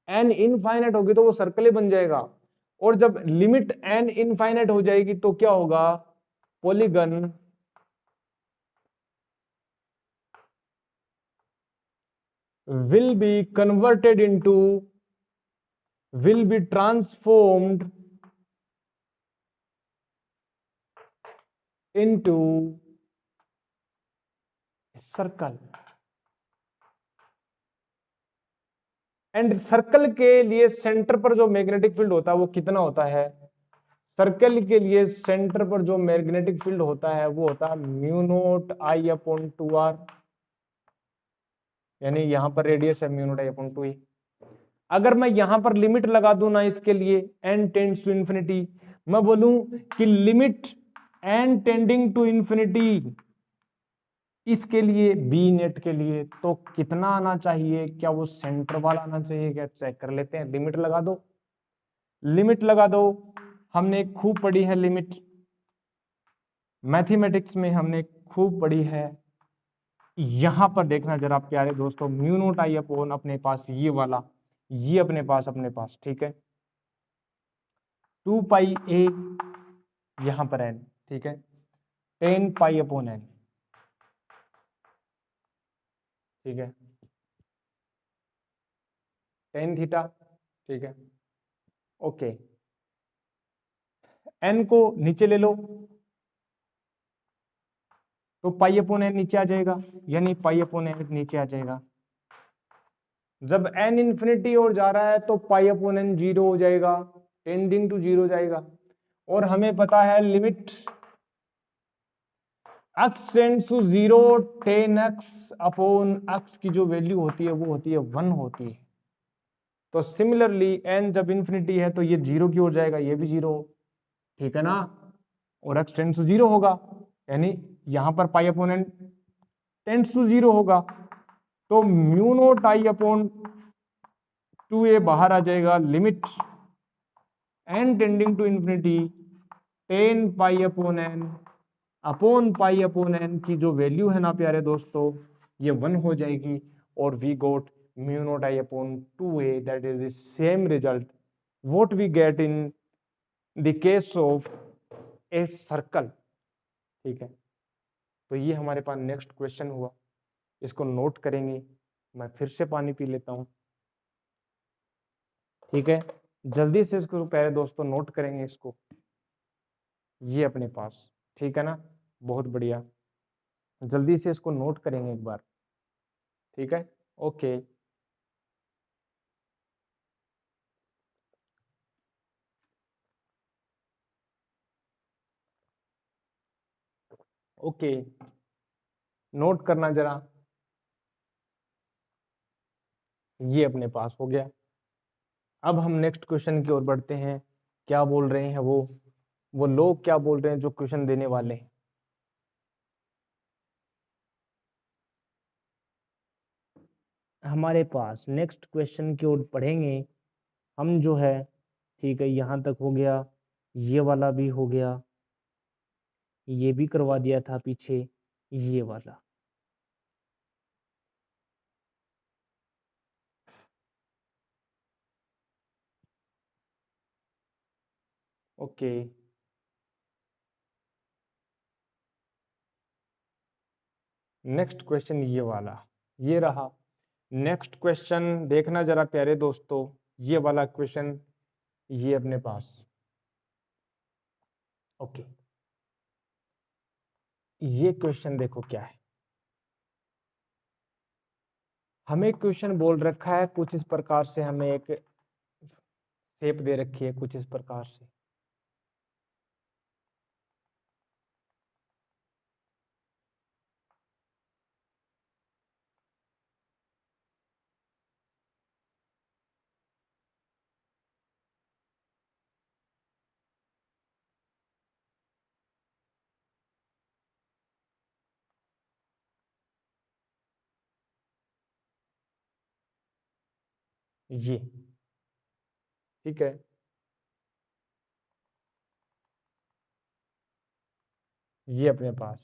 एन इनफाइनाइट होगी तो वो सर्कल ही बन जाएगा, और जब लिमिट एन इनफाइनाइट हो जाएगी तो क्या होगा, polygon will be converted into, will be transformed into circle. And circle के लिए सेंटर पर जो मैग्नेटिक फील्ड होता है वो कितना होता है, सर्कल के लिए सेंटर पर जो मैग्नेटिक फील्ड होता है वो होता है mu naught I upon 2r, यानी यहां पर रेडियस है mu naught I upon 2e। अगर मैं यहां पर लिमिट लगा दूं ना इसके लिए n टेंड्स टू इंफिनिटी, मैं बोलूं कि limit n tending to infinity इसके लिए बी नेट के लिए तो कितना आना चाहिए, क्या वो सेंटर वाला आना चाहिए क्या, चेक कर लेते हैं। लिमिट लगा दो, लिमिट लगा दो, हमने खूब पढ़ी है लिमिट, मैथमेटिक्स में हमने खूब पढ़ी है। यहां पर देखना जरा प्यारे दोस्तों, म्यू नोट आई अपॉन अपने पास ये वाला, ये अपने पास ठीक है, 2 पाई ए यहां पर एन, ठीक है, 10 पाई अपॉन एन, ठीक है, 10 थीटा, ठीक है, ओके। एन को नीचे ले लो तो पाई अपॉन एन नीचे आ जाएगा, यानी पाई अपॉन एन नीचे आ जाएगा। जब एन इंफिनिटी और जा रहा है तो पाई अपॉन एन जीरो हो जाएगा, टेंडिंग टू जीरो जाएगा। और हमें पता है limit x tends to zero, 10x upon x की जो वैल्यू होती है वो होती है 1 होती है। तो सिमिलरली n जब इंफिनिटी है तो ये जीरो की ओर जाएगा, ये भी जीरो, ठीक है ना, और x टेंड्स टू जीरो होगा, यानी यहां पर pi upon N tends to zero होगा, तो mu naught I upon 2a बाहर आ जाएगा, limit n tending to infinity 10 pi upon N की जो वैल्यू है ना प्यारे दोस्तों ये 1 हो जाएगी, और we got mu naught I upon 2a, that is the same result what we get in the case of a circle, ठीक है। तो ये हमारे पास नेक्स्ट क्वेश्चन हुआ, इसको नोट करेंगे। मैं फिर से पानी पी लेता हूं, ठीक है, जल्दी से इसको प्यारे दोस्तों नोट करेंगे इसको, ये अपने पास, ठीक है ना, बहुत बढ़िया, जल्दी से इसको नोट करेंगे एक बार, ठीक है, ओके। ओके, नोट करना जरा, ये अपने पास हो गया। अब हम नेक्स्ट क्वेश्चन की ओर बढ़ते हैं, क्या बोल रहे हैं वो लोग क्या बोल रहे हैं जो क्वेश्चन देने वाले हैं। हमारे पास नेक्स्ट क्वेश्चन की ओर पढ़ेंगे हम जो है, ठीक है, यहाँ तक हो गया, ये वाला भी हो गया, ये भी करवा दिया था पीछे, ये वाला, ओके। नेक्स्ट क्वेश्चन ये वाला, ये रहा। नेक्स्ट क्वेश्चन देखना जरा प्यारे दोस्तों, ये वाला क्वेश्चन ये अपने पास। ओके, ये क्वेश्चन देखो क्या है। हमें क्वेश्चन बोल रखा है कुछ इस प्रकार से, हमें एक शेप दे रखी है कुछ इस प्रकार से। ये ठीक है, ये अपने पास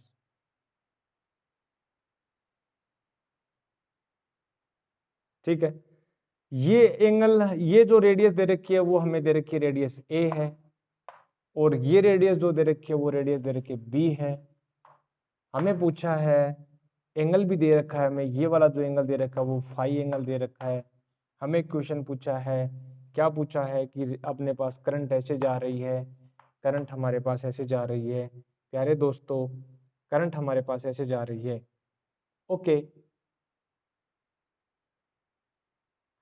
ठीक है। ये एंगल, ये जो रेडियस दे रखी है वो हमें दे रखी है रेडियस ए है, और ये रेडियस जो दे रखी है वो रेडियस दे रखी है बी है। हमें पूछा है, एंगल भी दे रखा है हमें, ये वाला जो एंगल दे रखा है वो फाई एंगल दे रखा है। हमें क्वेश्चन पूछा है, क्या पूछा है कि अपने पास करंट ऐसे जा रही है, करंट हमारे पास ऐसे जा रही है प्यारे दोस्तों, करंट हमारे पास ऐसे जा रही है। ओके,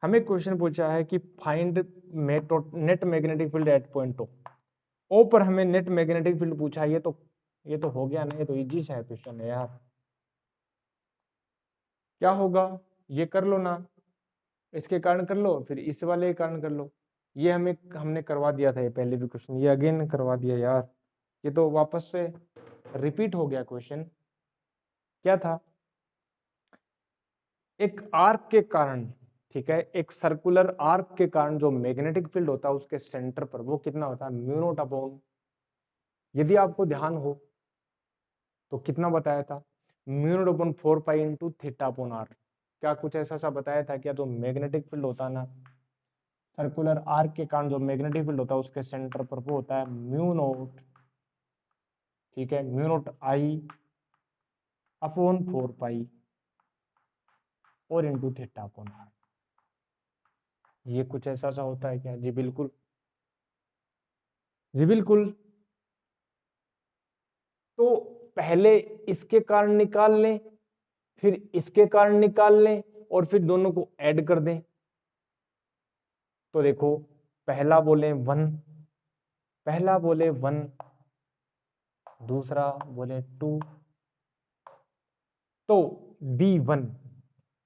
हमें क्वेश्चन पूछा है कि find net magnetic field at point O पर हमें नेट मैग्नेटिक फील्ड पूछा है। ये तो हो गया ना, ये तो इजी सा क्वेश्चन है यार। क्या होगा, ये कर लो ना, इसके कारण कर लो, फिर इस वाले के कारण कर लो। ये हमने करवा दिया था ये पहले भी क्वेश्चन, ये अगेन करवा दिया यार। ये तो वापस से रिपीट हो गया क्वेश्चन। क्या था, एक आर्क के कारण, ठीक है, एक सर्कुलर आर्क के कारण जो मैग्नेटिक फील्ड होता है उसके सेंटर पर वो कितना होता है, म्यू नॉट अपॉन, यदि आपको ध्यान हो तो कितना बताया था, mu naught upon 4 pi into theta upon R. क्या कुछ ऐसा सा बताया था क्या, जो मैग्नेटिक फील्ड होता है ना, सर्कुलर आर्क के कारण जो मैग्नेटिक फील्ड होता है उसके सेंटर पर वो होता है म्यू नॉट, ठीक है, म्यू नॉट आई अपॉन 4 पाई और इंटू थीटा अपॉन आर। ये कुछ ऐसा सा होता है क्या, जी बिल्कुल, जी बिल्कुल। तो पहले इसके कारण निकाल लें, फिर इसके कारण निकाल लें, और फिर दोनों को ऐड कर दें। तो देखो, पहला बोले 1, पहला बोले 1, दूसरा बोले 2, तो B1,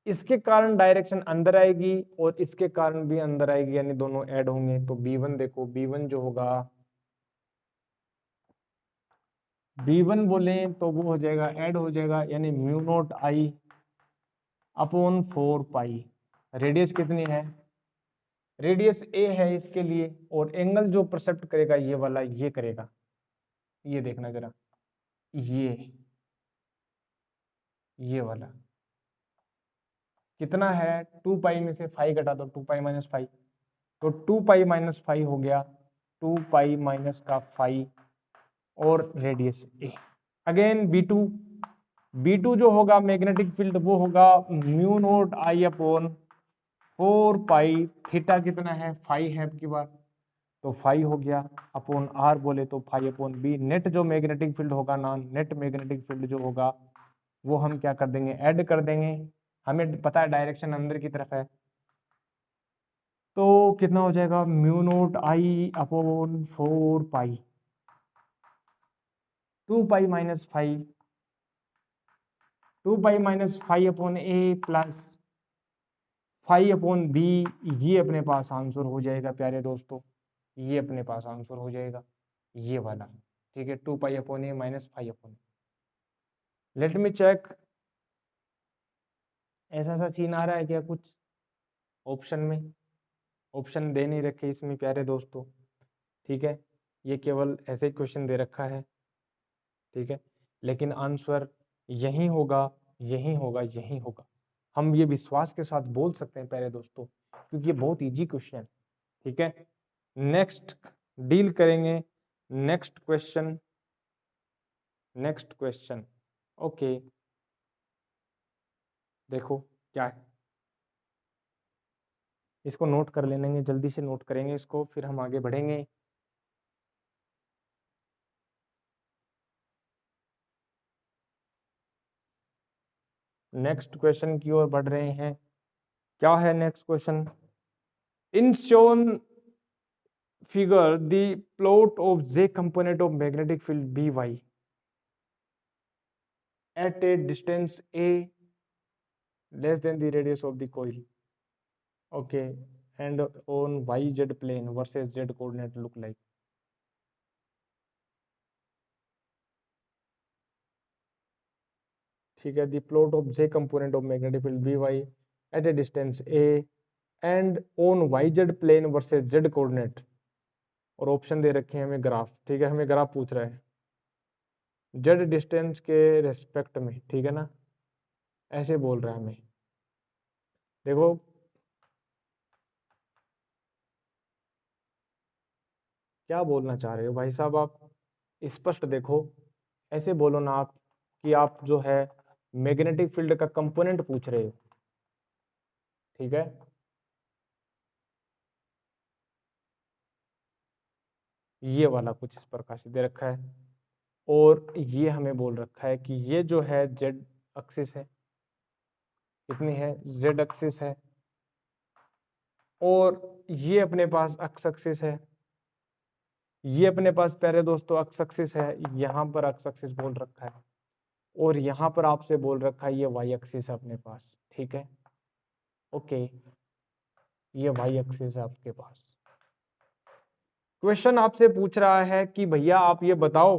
इसके कारण डायरेक्शन अंदर आएगी और इसके कारण भी अंदर आएगी, यानी दोनों ऐड होंगे। तो B1 देखो, B1 जो होगा, B1 बोले तो वो हो जाएगा, ऐड हो जाएगा, यानी mu naught I upon 4 pi. Radius कितनी है, रेडियस ए है इसके लिए, और एंगल जो परसेप्ट करेगा ये वाला, ये करेगा, ये देखना जरा, ये वाला कितना है, 2 पाई में से 5 घटा दो, 2 पाई माइनस 5, तो 2 पाई माइनस 5 हो गया, 2 पाई माइनस का 5 और रेडियस ए। अगेन B2 जो होगा मैग्नेटिक फील्ड वो होगा mu naught I upon 4 pi, theta कितना है 5 है की बार, तो 5 हो गया, अपॉन आर बोले तो 5 अपॉन बी। नेट जो मैग्नेटिक फील्ड होगा ना, नेट मैग्नेटिक फील्ड जो होगा वो हम क्या कर देंगे, ऐड कर देंगे। हमें पता है डायरेक्शन अंदर की तरफ है, तो कितना हो जाएगा, mu naught I upon 4 pi, 2 pi minus 5, 2 pi minus 5 upon A plus 5 upon B. ये अपने पास आंसर हो जाएगा प्यारे दोस्तों, ये अपने पास आंसर हो जाएगा, ये वाला, ठीक है, 2 pi upon A minus 5 upon. Let me check, ऐसा सा सीन आ रहा है क्या कुछ ऑप्शन में, ऑप्शन दे नहीं रखे इसमें प्यारे दोस्तों, ठीक है, ये केवल ऐसे ही क्वेश्चन दे रखा है, ठीक है, लेकिन आंसर यही होगा, यही होगा, यही होगा। हम ये विश्वास के साथ बोल सकते हैं प्यारे दोस्तों, क्योंकि ये बहुत इजी क्वेश्चन, ठीक है। नेक्स्ट डील करेंगे, next question, next question. Okay, देखो क्या है, इसको नोट कर लेंगे, जल्दी से नोट करेंगे इसको, फिर हम आगे बढ़ेंगे। नेक्स्ट क्वेश्चन की ओर बढ़ रहे हैं। क्या है next question? In shown figure the plot of J component of magnetic field By at a distance a less than the radius of the coil, okay, and on yz plane versus z coordinate look like. ठीक है, the plot of J component of magnetic field By at a distance a and on yz plane versus z coordinate, और option दे रखे हैं हमें graph. ठीक है, हमें graph पूछ रहा है जेड डिस्टेंस के रेस्पेक्ट में, ठीक है ना, ऐसे बोल रहा है हमें। देखो क्या बोलना चाह रहे हो भाई साहब आप, स्पष्ट देखो, ऐसे बोलो ना आप कि आप जो है मैग्नेटिक फील्ड का कंपोनेंट पूछ रहे हो। ठीक है, ये वाला कुछ इस प्रकार से दे रखा है, और ये हमें बोल रखा है कि ये जो है जेड एक्सिस है, कितनी है, जेड एक्सिस है, और ये अपने पास एक्स एक्सिस है, ये अपने पास प्यारे दोस्तों एक्स एक्सिस है, यहाँ पर एक्स एक्सिस बोल रखा है, और यहाँ पर आपसे बोल रखा है ये वाई एक्सिस है अपने पास। ठीक है, ओके, ये वाई एक्सिस है आपके पास। क्वेश्चन आपसे पूछ रहा है कि भैया आप ये बताओ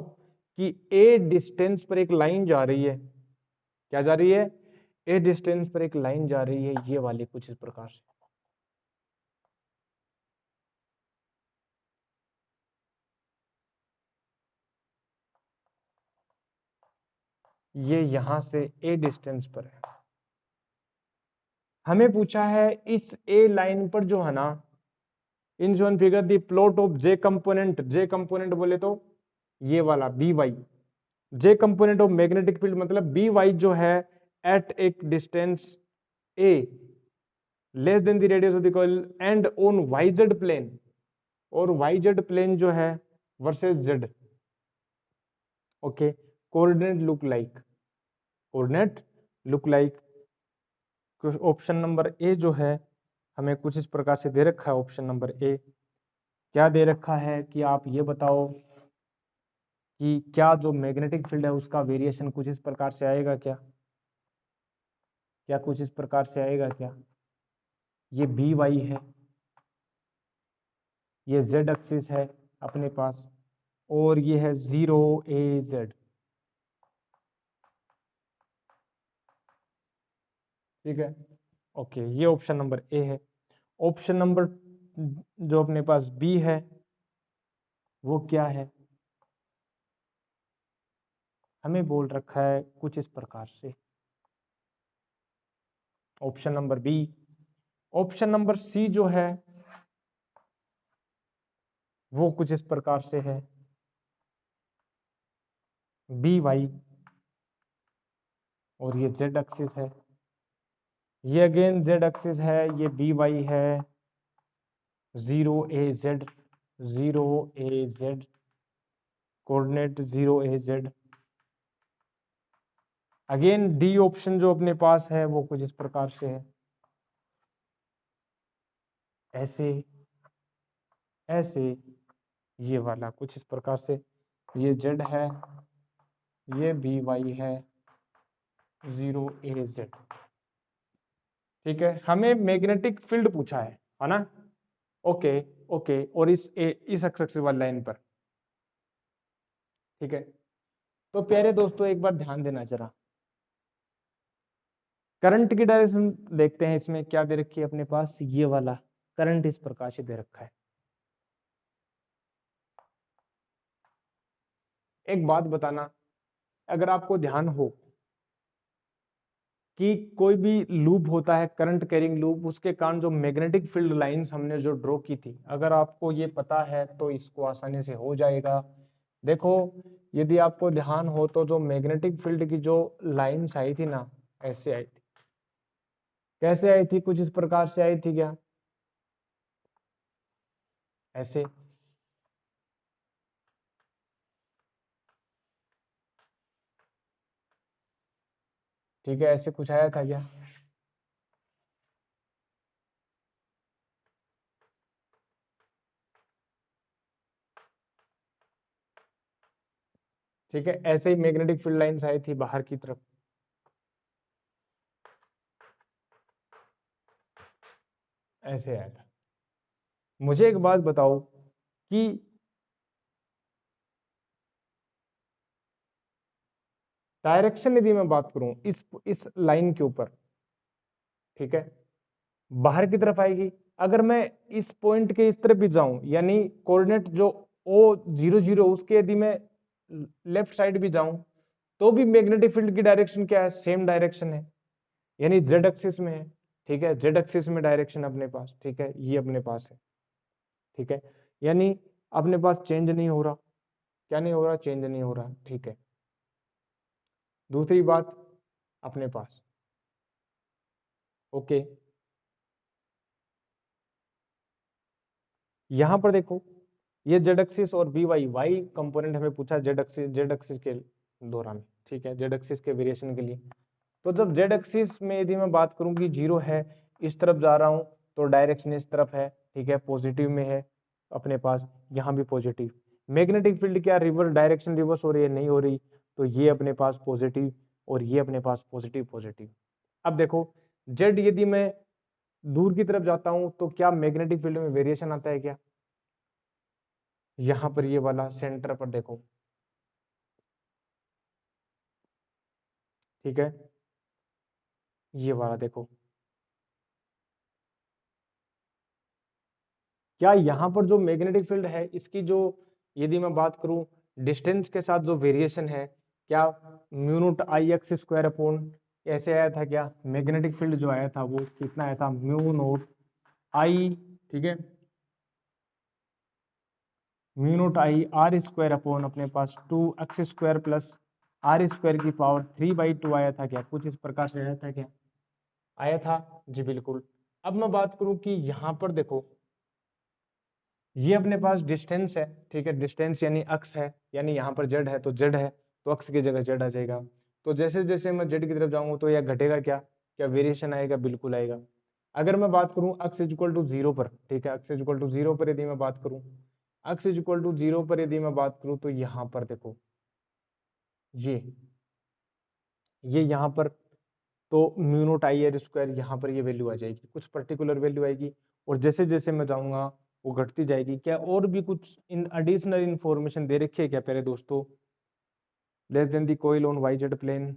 कि ए डिस्टेंस पर एक लाइन जा रही है, क्या जा रही है, ए डिस्टेंस पर एक लाइन जा रही है, ये वाली कुछ इस प्रकार से। ये यहां से ए डिस्टेंस पर है, हमें पूछा है इस ए लाइन पर जो है ना, in shown figure the plot of J component, J component बोले तो ये वाला B Y, J component of magnetic field मतलब बी वाई जो है एट एक distance a less than the radius of the coil and on Y Z plane, और Y Z plane जो है versus Z, okay, coordinate look like, coordinate look like. Option number A जो है हमें कुछ इस प्रकार से दे रखा है, ऑप्शन नंबर ए क्या दे रखा है कि आप ये बताओ कि क्या जो मैग्नेटिक फील्ड है उसका वेरिएशन कुछ इस प्रकार से आएगा क्या, क्या कुछ इस प्रकार से आएगा क्या, ये बी वाई है, ये जेड एक्सिस है अपने पास, और ये है 0 ए जेड। ठीक है, ओके, ये ऑप्शन नंबर ए है। ऑप्शन नंबर जो अपने पास बी है वो क्या है, हमें बोल रखा है कुछ इस प्रकार से, option number B. Option number C जो है वो कुछ इस प्रकार से है, बी वाई, और ये जेड एक्सिस है, ये अगेन जेड एक्सिस है, ये बी वाई है, 0 ए जेड, 0 ए जेड, कोऑर्डिनेट 0 ए जेड। अगेन डी ऑप्शन जो अपने पास है वो कुछ इस प्रकार से है, ऐसे ऐसे, ये वाला कुछ इस प्रकार से, ये जेड है, ये बी वाई है, 0 ए जेड। ठीक है, हमें मैग्नेटिक फील्ड पूछा है ना, ओके ओके, और इस एक्सिस वाली लाइन पर। ठीक है, तो प्यारे दोस्तों एक बार ध्यान देना जरा, करंट की डायरेक्शन देखते हैं, इसमें क्या दे रखी है अपने पास, ये वाला करंट इस प्रकार से दे रखा है। एक बात बताना, अगर आपको ध्यान हो कि कोई भी लूप होता है करंट कैरिंग लूप, उसके कारण जो मैग्नेटिक फील्ड लाइंस हमने जो ड्रॉ की थी, अगर आपको ये पता है तो इसको आसानी से हो जाएगा। देखो यदि आपको ध्यान हो तो जो मैग्नेटिक फील्ड की जो लाइंस आई थी ना, ऐसे आई थी, कैसे आई थी? कुछ इस प्रकार से आई थी क्या? ऐसे। ठीक है, ऐसे कुछ आया था क्या? ठीक है, ऐसे ही मैग्नेटिक फील्ड लाइंस आई थी बाहर की तरफ। ऐसे आया था। मुझे एक बात बताओ कि डायरेक्शन यदि मैं बात करूं इस लाइन के ऊपर, ठीक है, बाहर की तरफ आएगी। अगर मैं इस पॉइंट के इस तरफ भी जाऊं, यानी कोऑर्डिनेट जो O00 उसके यदि मैं लेफ्ट साइड भी जाऊं, तो भी मैग्नेटिक फील्ड की डायरेक्शन क्या है? सेम डायरेक्शन है, यानी जेड एक्सिस में है। ठीक है, जेड एक्सिस में डायरेक्शन अपने पास, ठीक है, ये अपने पास है। ठीक है, यानी अपने पास चेंज नहीं हो रहा। क्या नहीं हो रहा? चेंज नहीं हो रहा। ठीक है, दूसरी बात अपने पास, ओके, यहां पर देखो, ये जेड एक्सिस और बी वाई कंपोनेंट हमें पूछा जेड एक्सिस के दौरान। ठीक है, जेड एक्सिस के वेरिएशन के लिए। तो जब जेड एक्सिस में यदि मैं बात करूं कि 0 है, इस तरफ जा रहा हूं, तो डायरेक्शन इस तरफ है। ठीक है, पॉजिटिव में है अपने पास, यहां भी पॉजिटिव। मैग्नेटिक फील्ड क्या रिवर्स, डायरेक्शन रिवर्स हो रही है? नहीं हो रही। तो ये अपने पास पॉजिटिव और ये अपने पास पॉजिटिव पॉजिटिव। अब देखो, जेड यदि मैं दूर की तरफ जाता हूं, तो क्या मैग्नेटिक फील्ड में वेरिएशन आता है क्या? यहां पर ये वाला सेंटर पर देखो, ठीक है, ये वाला देखो, क्या यहाँ पर जो मैग्नेटिक फील्ड है इसकी जो यदि मैं बात करूं डिस्टेंस के साथ जो वेरिएशन है, क्या म्यू नॉट आई एक्स स्क्वायर अपॉन ऐसे आया था क्या? मैग्नेटिक फील्ड जो आया था वो कितना आया था? म्यू नॉट आई, ठीक है, mu naught I R square upon अपने पास 2x² प्लस आर स्क्वायर की पावर 3/2 आया था क्या? कुछ इस प्रकार से आया था क्या? आया था जी, बिल्कुल। अब मैं बात करूं कि यहाँ पर देखो, ये अपने पास डिस्टेंस है। ठीक है, डिस्टेंस यानी अक्स है, यानी यहाँ पर जेड है तो जेड है, तो अक्स की जगह जेड आ जाएगा। तो जैसे जैसे मैं जेड की तरफ जाऊंगा तो यह घटेगा क्या? क्या वेरिएशन आएगा? बिल्कुल आएगा। अगर मैं बात करूं अक्स इज इक्वल टू 0 पर, ठीक है, अक्स इज इक्वल टू 0 पर यदि मैं बात करूं, अक्स इज इक्वल टू 0 पर यदि मैं बात करूं, तो यहाँ पर देखो, ये यहाँ पर तो mu naught I R square, यहाँ पर ये वैल्यू आ जाएगी, कुछ पर्टिकुलर वैल्यू आएगी। और जैसे जैसे मैं जाऊंगा वो घटती जाएगी। क्या और भी कुछ इन एडिशनल इंफॉर्मेशन दे रखी है क्या प्यारे दोस्तों? Less than the coil on Y Z plane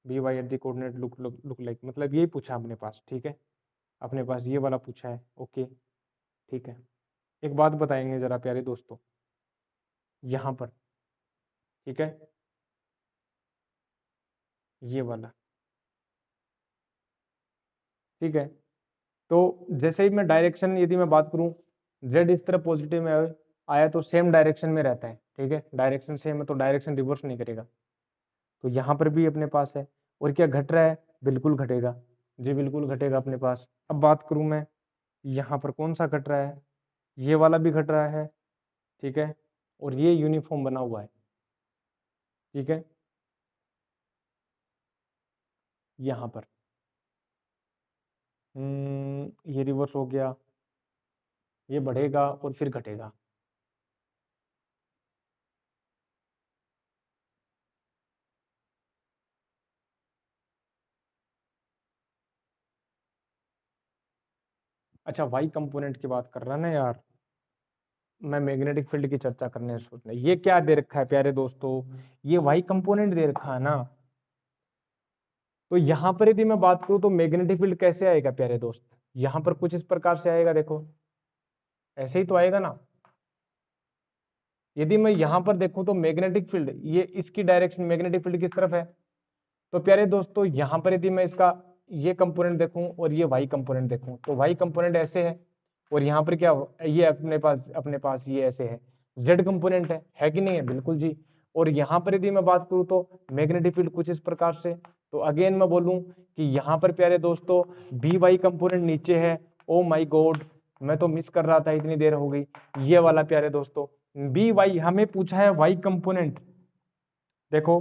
B Y at the coordinate look like, मतलब यही पूछा अपने पास। ठीक है, अपने पास ये वाला पूछा है। ओके, ठीक है, एक बात बताएंगे जरा प्यारे दोस्तों, यहाँ पर, ठीक है, ये वाला, ठीक है, तो जैसे ही मैं डायरेक्शन यदि मैं बात करूं, जेड इस तरफ पॉजिटिव में आया तो सेम डायरेक्शन में रहता है। ठीक है, डायरेक्शन सेम है तो डायरेक्शन रिवर्स नहीं करेगा। तो यहाँ पर भी अपने पास है। और क्या घट रहा है? बिल्कुल घटेगा जी, बिल्कुल घटेगा अपने पास। अब बात करूं मैं, यहाँ पर कौन सा घट रहा है? ये वाला भी घट रहा है। ठीक है, और ये यूनिफॉर्म बना हुआ है। ठीक है, यहाँ पर ये रिवर्स हो गया, ये बढ़ेगा और फिर घटेगा। अच्छा, वाई कंपोनेंट की बात कर रहा ना यार, मैं मैग्नेटिक फील्ड की चर्चा करने सोच रहा, ये क्या दे रखा है प्यारे दोस्तों? ये वाई कंपोनेंट दे रखा है ना। तो यहां पर यदि मैं बात करूं तो मैग्नेटिक फील्ड कैसे आएगा प्यारे दोस्त? यहां पर कुछ इस प्रकार से आएगा, देखो, ऐसे ही तो आएगा ना। यदि मैं यहां पर देखूं तो मैग्नेटिक फील्ड, ये इसकी डायरेक्शन मैग्नेटिक फील्ड किस तरफ है? तो प्यारे दोस्तों यहां पर यदि मैं इसका ये कंपोनेंट देखूं और ये वाई कंपोनेंट देखूं, तो वाई कंपोनेंट ऐसे है और यहाँ पर क्या, ये अपने पास ये ऐसे है, जेड कंपोनेंट है कि नहीं है? बिल्कुल जी। और यहाँ पर यदि मैं बात करूँ तो मैग्नेटिक फील्ड कुछ इस प्रकार से, तो अगेन मैं बोलूं कि यहाँ पर प्यारे दोस्तों बी वाई कंपोनेंट नीचे है। ओ माई गॉड, मैं तो मिस कर रहा था, इतनी देर हो गई। ये वाला प्यारे दोस्तों बी वाई, हमें पूछा है वाई कंपोनेंट। देखो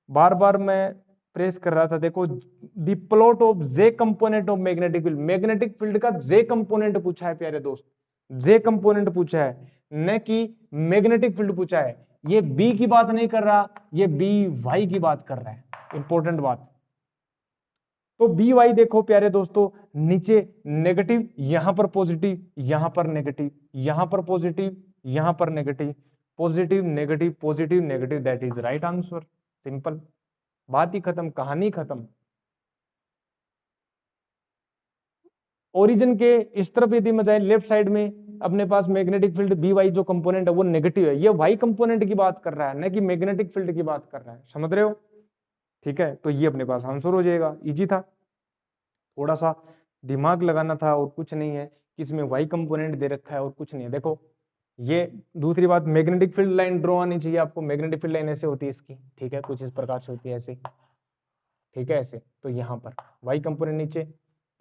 बार बार मैं प्रेस कर रहा था, देखो the plot of J component of magnetic field, magnetic field का जे कंपोनेंट पूछा है प्यारे दोस्त, जे कंपोनेंट पूछा है, न कि मैग्नेटिक फील्ड पूछा है। ये बी की बात नहीं कर रहा, ये बी वाई की बात कर रहा है, इंपॉर्टेंट बात। तो बी वाई देखो प्यारे दोस्तों, नीचे नेगेटिव, यहां पर पॉजिटिव, यहां पर नेगेटिव, यहां पर पॉजिटिव, यहां पर negative, positive negative positive negative, that is right answer. Simple, बात ही खत्म, कहानी खत्म। ओरिजिन के इस तरफ यदि मैं जाए लेफ्ट साइड में, अपने पास मैग्नेटिक फील्ड बी वाई जो कंपोनेंट है वो नेगेटिव है, ये वाई कंपोनेंट की बात कर रहा है, न कि मैग्नेटिक फील्ड की बात कर रहा है, समझ रहे हो? ठीक है, तो ये अपने पास आंसर हो जाएगा, इजी था, थोड़ा सा दिमाग लगाना था और कुछ नहीं है कि इसमें वाई कंपोनेंट दे रखा है और कुछ नहीं है। देखो ये दूसरी बात, मैग्नेटिक फील्ड लाइन ड्रॉ आनी चाहिए आपको, मैग्नेटिक फील्ड लाइन ऐसे होती है इसकी, ठीक है, कुछ इस प्रकार से होती है ऐसे, ठीक है ऐसे। तो यहाँ पर वाई कंपोनेंट नीचे,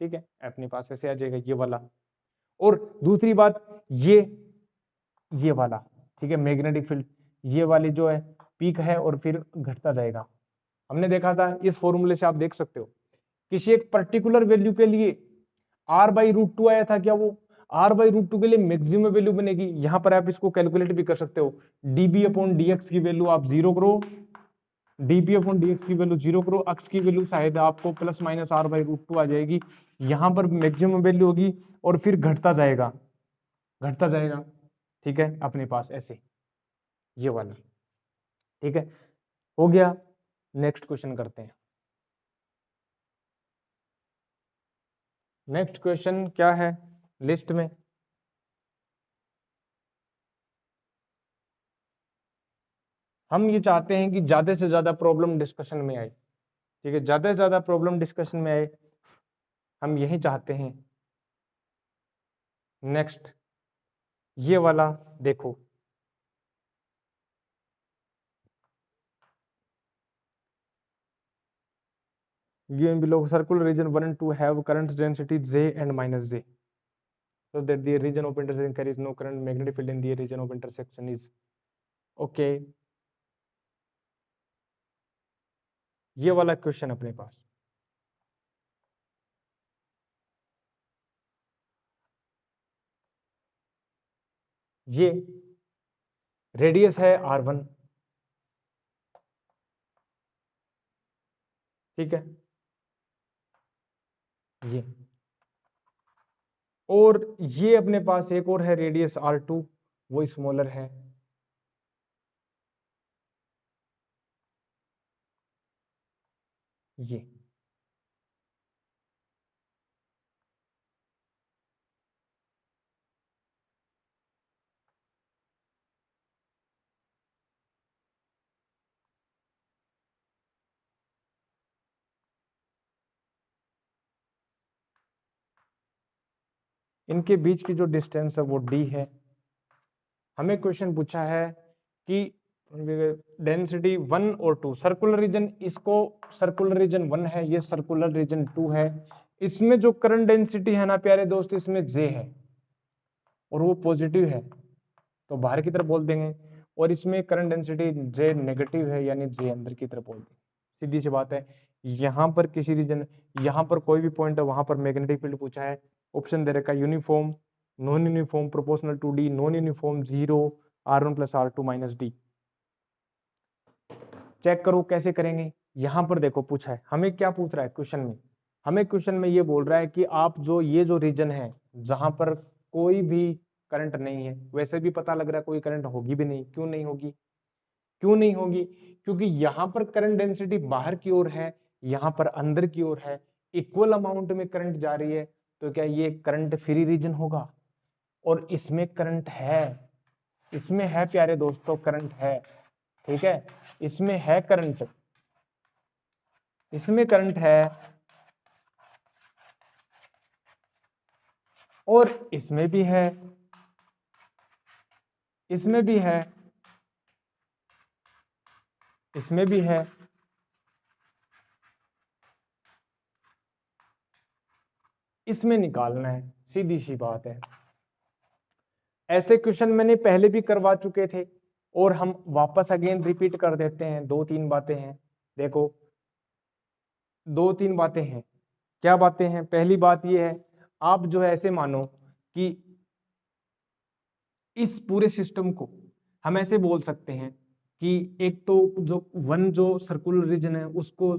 ठीक है, अपने पास ऐसे आ जाएगा ये वाला। और दूसरी बात ये वाला, ठीक है, मैग्नेटिक फील्ड ये वाली जो है पीक है और फिर घटता जाएगा। हमने देखा था इस फॉर्मूले से, आप देख सकते हो किसी एक पर्टिकुलर वैल्यू के लिए r/√2 आया था, क्या वो r/√2 के लिए मैक्सिमम वैल्यू बनेगी? यहां पर आप इसको कैलकुलेट भी कर सकते हो, dB/dx की वैल्यू आप जीरो करो, dP/dx की वैल्यू जीरो करो, अक्स की वैल्यू शायद आपको प्लस माइनस r/√2 आ जाएगी, यहां पर मैक्सिमम वैल्यू होगी और फिर घटता जाएगा, घटता जाएगा, ठीक है, अपने पास ऐसे ये वाला, ठीक है, हो गया। नेक्स्ट क्वेश्चन करते हैं। नेक्स्ट क्वेश्चन क्या है लिस्ट में? हम ये चाहते हैं कि ज्यादा से ज्यादा प्रॉब्लम डिस्कशन में आए, ठीक है, ज्यादा से ज्यादा प्रॉब्लम डिस्कशन में आए, हम यही चाहते हैं। नेक्स्ट ये वाला देखो, given below circular region 1 and 2 have current density J and minus J, so that the region of intersection carries no current, magnetic field in the region of intersection is okay। ये वाला question अपने पास, ये radius है R1, ठीक है, ये और ये अपने पास एक और है रेडियस R2, वो स्मॉलर है, ये इनके बीच की जो डिस्टेंस है वो d है। हमें क्वेश्चन पूछा है कि डेंसिटी 1 और 2, सर्कुलर रीजन, इसको सर्कुलर रीजन 1 है, ये सर्कुलर रीजन 2 है, इसमें जो करंट डेंसिटी है ना प्यारे दोस्त, इसमें J है और वो पॉजिटिव है, तो बाहर की तरफ बोल देंगे, और इसमें करंट डेंसिटी J नेगेटिव है, यानी J अंदर की तरफ बोल देंगे, सीधी सी बात है। यहाँ पर किसी रीजन, यहाँ पर कोई भी पॉइंट है, वहां पर मैग्नेटिक फील्ड पूछा है, ऑप्शन दे रखा है uniform, non uniform, proportional to D, non uniform 0, R1 + R2 - D। Check करो कैसे करेंगे। यहां पर देखो पूछा है, हमें क्या पूछ रहा है क्वेश्चन में, हमें क्वेश्चन में ये बोल रहा है कि आप जो ये जो रीजन है जहां पर कोई भी करंट नहीं है, वैसे भी पता लग रहा है कोई करंट होगी भी नहीं, क्यों नहीं होगी, क्यों नहीं होगी? क्योंकि यहां पर करंट डेंसिटी बाहर की ओर है, यहां पर अंदर की ओर है, इक्वल अमाउंट में करंट जा रही है, तो क्या ये करंट फ्री रीजन होगा? और इसमें करंट है, इसमें है प्यारे दोस्तों, करंट है, ठीक है, इसमें है करंट, इसमें करंट है, और इसमें भी है, इसमें भी है, इसमें भी है, इसमें निकालना है, सीधी सी बात है। ऐसे क्वेश्चन मैंने पहले भी करवा चुके थे और हम वापस अगेन रिपीट कर देते हैं। 2-3 बातें हैं, देखो 2-3 बातें हैं। क्या बातें हैं? पहली बात ये है, आप जो है ऐसे मानो कि इस पूरे सिस्टम को हम ऐसे बोल सकते हैं कि एक तो जो सर्कुलर रीजन है उसको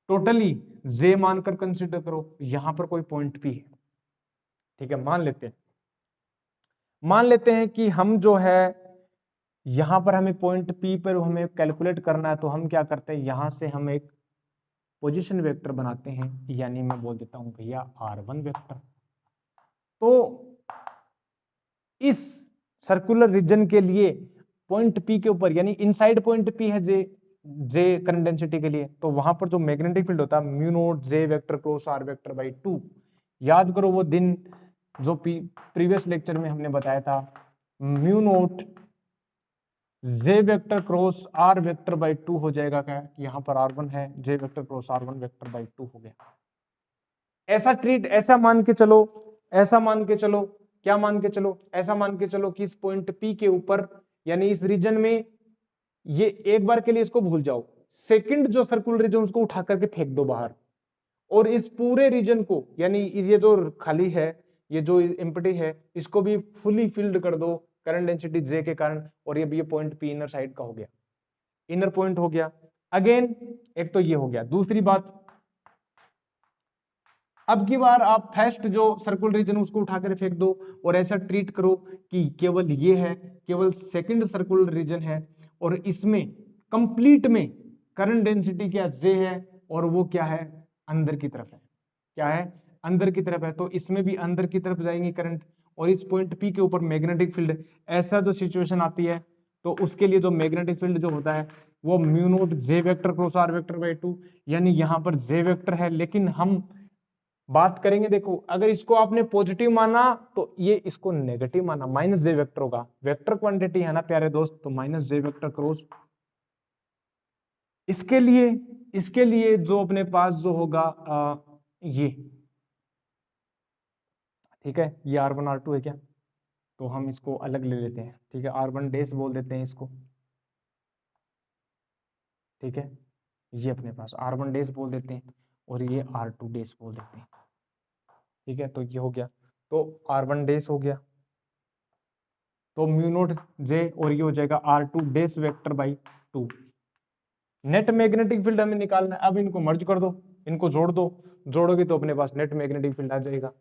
टोटली जे मानकर कंसिडर करो, यहां पर कोई पॉइंट पी है, ठीक है। मान लेते हैं कि हम जो है यहां पर हमें पॉइंट पी पर हमें कैलकुलेट करना है, तो हम क्या करते हैं, यहां से हम एक पोजीशन वेक्टर बनाते हैं, यानी मैं बोल देता हूं भैया R1 वेक्टर। तो इस सर्कुलर रीजन के लिए पॉइंट पी के ऊपर, यानी इनसाइड पॉइंट पी है जे करंट डेंसिटी के लिए, तो वहां पर जो मैग्नेटिक फील्ड होता है mu naught J vector cross R vector by 2। याद करो वो दिन जो प्रीवियस लेक्चर में हमने बताया था, mu naught J vector cross R vector by 2 हो जाएगा क्या, यहाँ पर R1 है, J vector cross R1 vector by 2 हो गया। ऐसा मान के चलो, ऐसा मान के चलो, क्या मान के चलो, ऐसा मान के चलो कि इस पॉइंट P के ऊपर, यानी इस रीजन में, ये एक बार के लिए इसको भूल जाओ, सेकंड जो सर्कुलर रीजन उसको उठा करके फेंक दो बाहर, और इस पूरे रीजन को, यानी ये जो खाली है, ये जो एम्प्टी है, इसको भी फुली फिल्ड कर दो करंट डेंसिटी J के कारण, और ये भी ये पॉइंट P इनर साइड का हो गया, इनर पॉइंट हो गया। अगेन एक तो ये हो गया। दूसरी बात, अब की बार आप फर्स्ट जो सर्कुलर रीजन उसको उठाकर फेंक दो और ऐसा ट्रीट करो कि केवल ये है, केवल सेकंड सर्कुलर रीजन है, और इसमें कंप्लीट में करंट डेंसिटी क्या J है, और वो क्या है, अंदर की तरफ है। क्या है? अंदर की तरफ है, तो इसमें भी अंदर की तरफ जाएंगे करंट, और इस पॉइंट P के ऊपर मैग्नेटिक फील्ड। ऐसा जो सिचुएशन आती है तो उसके लिए जो मैग्नेटिक फील्ड जो होता है वो mu naught J vector cross R vector by 2, यानी यहाँ पर J वेक्टर है, लेकिन हम बात करेंगे, देखो अगर इसको आपने पॉजिटिव माना तो ये इसको नेगेटिव माना, माइनस जे वेक्टर होगा, वेक्टर क्वांटिटी है ना प्यारे दोस्त, तो माइनस जे वेक्टर क्रॉस। इसके लिए जो अपने पास जो होगा ये, ठीक है, ये R1 R2 है क्या, तो हम इसको अलग ले लेते हैं, ठीक है, R1 डैश बोल देते हैं इसको, ठीक है, ये अपने पास R1 डैश बोल देते हैं और ये R2 डैश बोल देते हैं, ठीक है। तो ये हो गया, तो R1 डैश हो गया, तो म्यू नॉट जे, और ये हो जाएगा R2 dash vector by 2। Net magnetic field हमें निकालना है, अब इनको मर्ज कर दो, इनको जोड़ दो, जोड़ोगे तो अपने पास नेट मैग्नेटिक फील्ड आ जाएगा,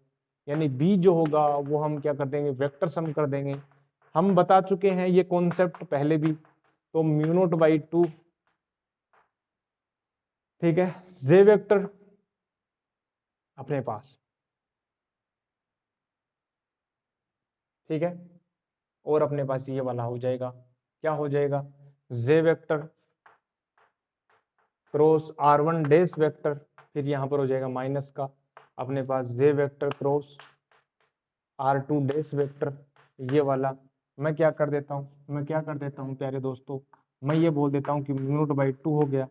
यानी बी जो होगा वो हम क्या कर देंगे, वेक्टर सम कर देंगे। हम बता चुके हैं ये कॉन्सेप्ट पहले भी, तो म्यू नॉट बाई 2, ठीक है, जे वेक्टर अपने पास, ठीक है, और अपने पास ये वाला हो जाएगा, क्या हो जाएगा, J vector cross R1 dash vector, फिर यहाँ पर हो जाएगा माइनस का, अपने पास J vector cross R2 dash vector, ये वाला मैं क्या कर देता हूँ, प्यारे दोस्तों, मैं ये बोल देता हूँ कि म्यू नॉट बाई 2 हो गया,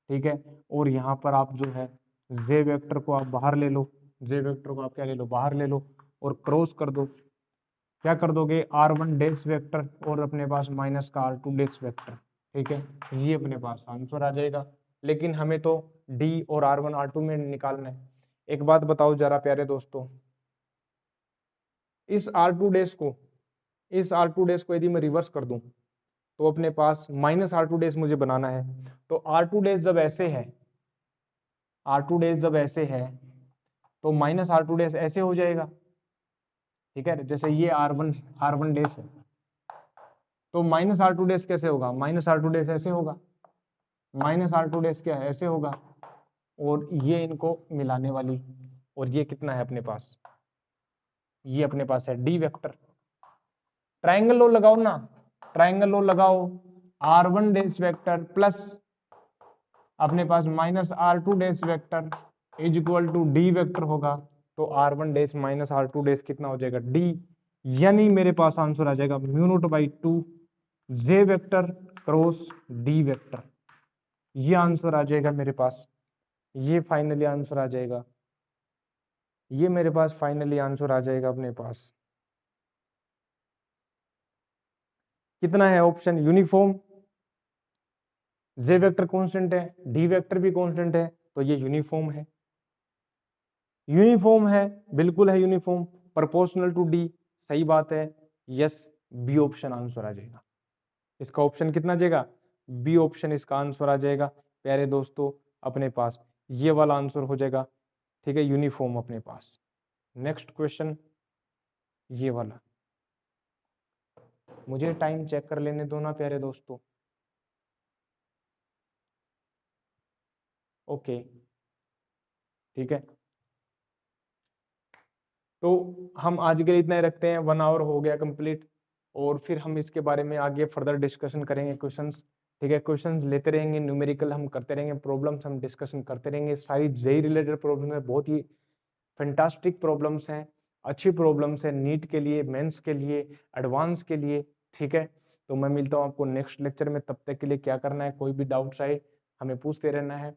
ठीक है। और यहाँ पर आप जो है जे वेक्टर को आप बाहर ले लो, जे वेक्टर को आप क्या ले लो, बाहर ले लो, और क्रॉस कर दो, क्या कर दोगे, R1 डैश वेक्टर और अपने पास माइनस का R2 डैश वेक्टर, ठीक है, ये अपने पास आंसर आ जाएगा। लेकिन हमें तो D और R1 R2 में निकालना है। एक बात बताओ जरा प्यारे दोस्तों, इस R2 डैश को यदि मैं रिवर्स कर दूं तो अपने पास माइनस R2 डैश मुझे बनाना है, तो R2 डैश जब ऐसे है, तो माइनस R2 डैश ऐसे हो जाएगा, ठीक है, जैसे ये R1 डैश है, तो माइनस R2 डैश कैसे होगा, माइनस R2 डैश ऐसे होगा, माइनस R2 डैश क्या है, ऐसे होगा, और ये इनको मिलाने वाली, और ये कितना है अपने पास, ये अपने पास है D वेक्टर। ट्राइंगल लॉ लगाओ ना, ट्राइंगल लॉ लगाओ, R1 डैश वेक्टर प्लस अपने पास minus R2 dash vector is equal to D vector होगा, तो R1 dash minus R2 dash कितना हो जाएगा, D, यानी मेरे पास आंसर आ जाएगा mu naught by 2 J vector cross D vector, ये आंसर आ जाएगा मेरे पास, ये फाइनली आंसर आ जाएगा। ये मेरे पास फाइनली आंसर आ जाएगा अपने पास। कितना है ऑप्शन? यूनिफॉर्म, जे वेक्टर कांस्टेंट है, डी वेक्टर भी कांस्टेंट है, तो ये यूनिफॉर्म है। यूनिफॉर्म है, बिल्कुल है यूनिफॉर्म, प्रोपोर्शनल टू डी, सही बात है। यस, बी ऑप्शन आंसर आ जाएगा इसका। ऑप्शन कितना आ जाएगा? बी ऑप्शन इसका आंसर आ जाएगा प्यारे दोस्तों अपने पास, ये वाला आंसर हो जाएगा। ठीक है, यूनिफॉर्म अपने पास। नेक्स्ट क्वेश्चन ये वाला, मुझे टाइम चेक कर लेने दो ना प्यारे दोस्तों। ओके, ठीक है, तो हम आज के लिए इतना ही रखते हैं, 1 आवर हो गया कंप्लीट, और फिर हम इसके बारे में आगे फर्दर डिस्कशन करेंगे क्वेश्चंस। ठीक है, क्वेश्चंस लेते रहेंगे, न्यूमेरिकल हम करते रहेंगे, प्रॉब्लम्स हम डिस्कशन करते रहेंगे। सारी जेई रिलेटेड प्रॉब्लम है, बहुत ही फैंटास्टिक प्रॉब्लम्स हैं, अच्छी प्रॉब्लम्स हैं नीट के लिए, मेंस के लिए, एडवांस के लिए। ठीक है, तो मैं मिलता हूँ आपको नेक्स्ट लेक्चर में। तब तक के लिए क्या करना है, कोई भी डाउट्स आए हमें पूछते रहना है,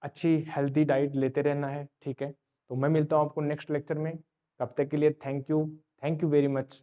अच्छी हेल्थी डाइट लेते रहना है। ठीक है, तो मैं मिलता हूँ आपको नेक्स्ट लेक्चर में। तब तक के लिए थैंक यू वेरी मच।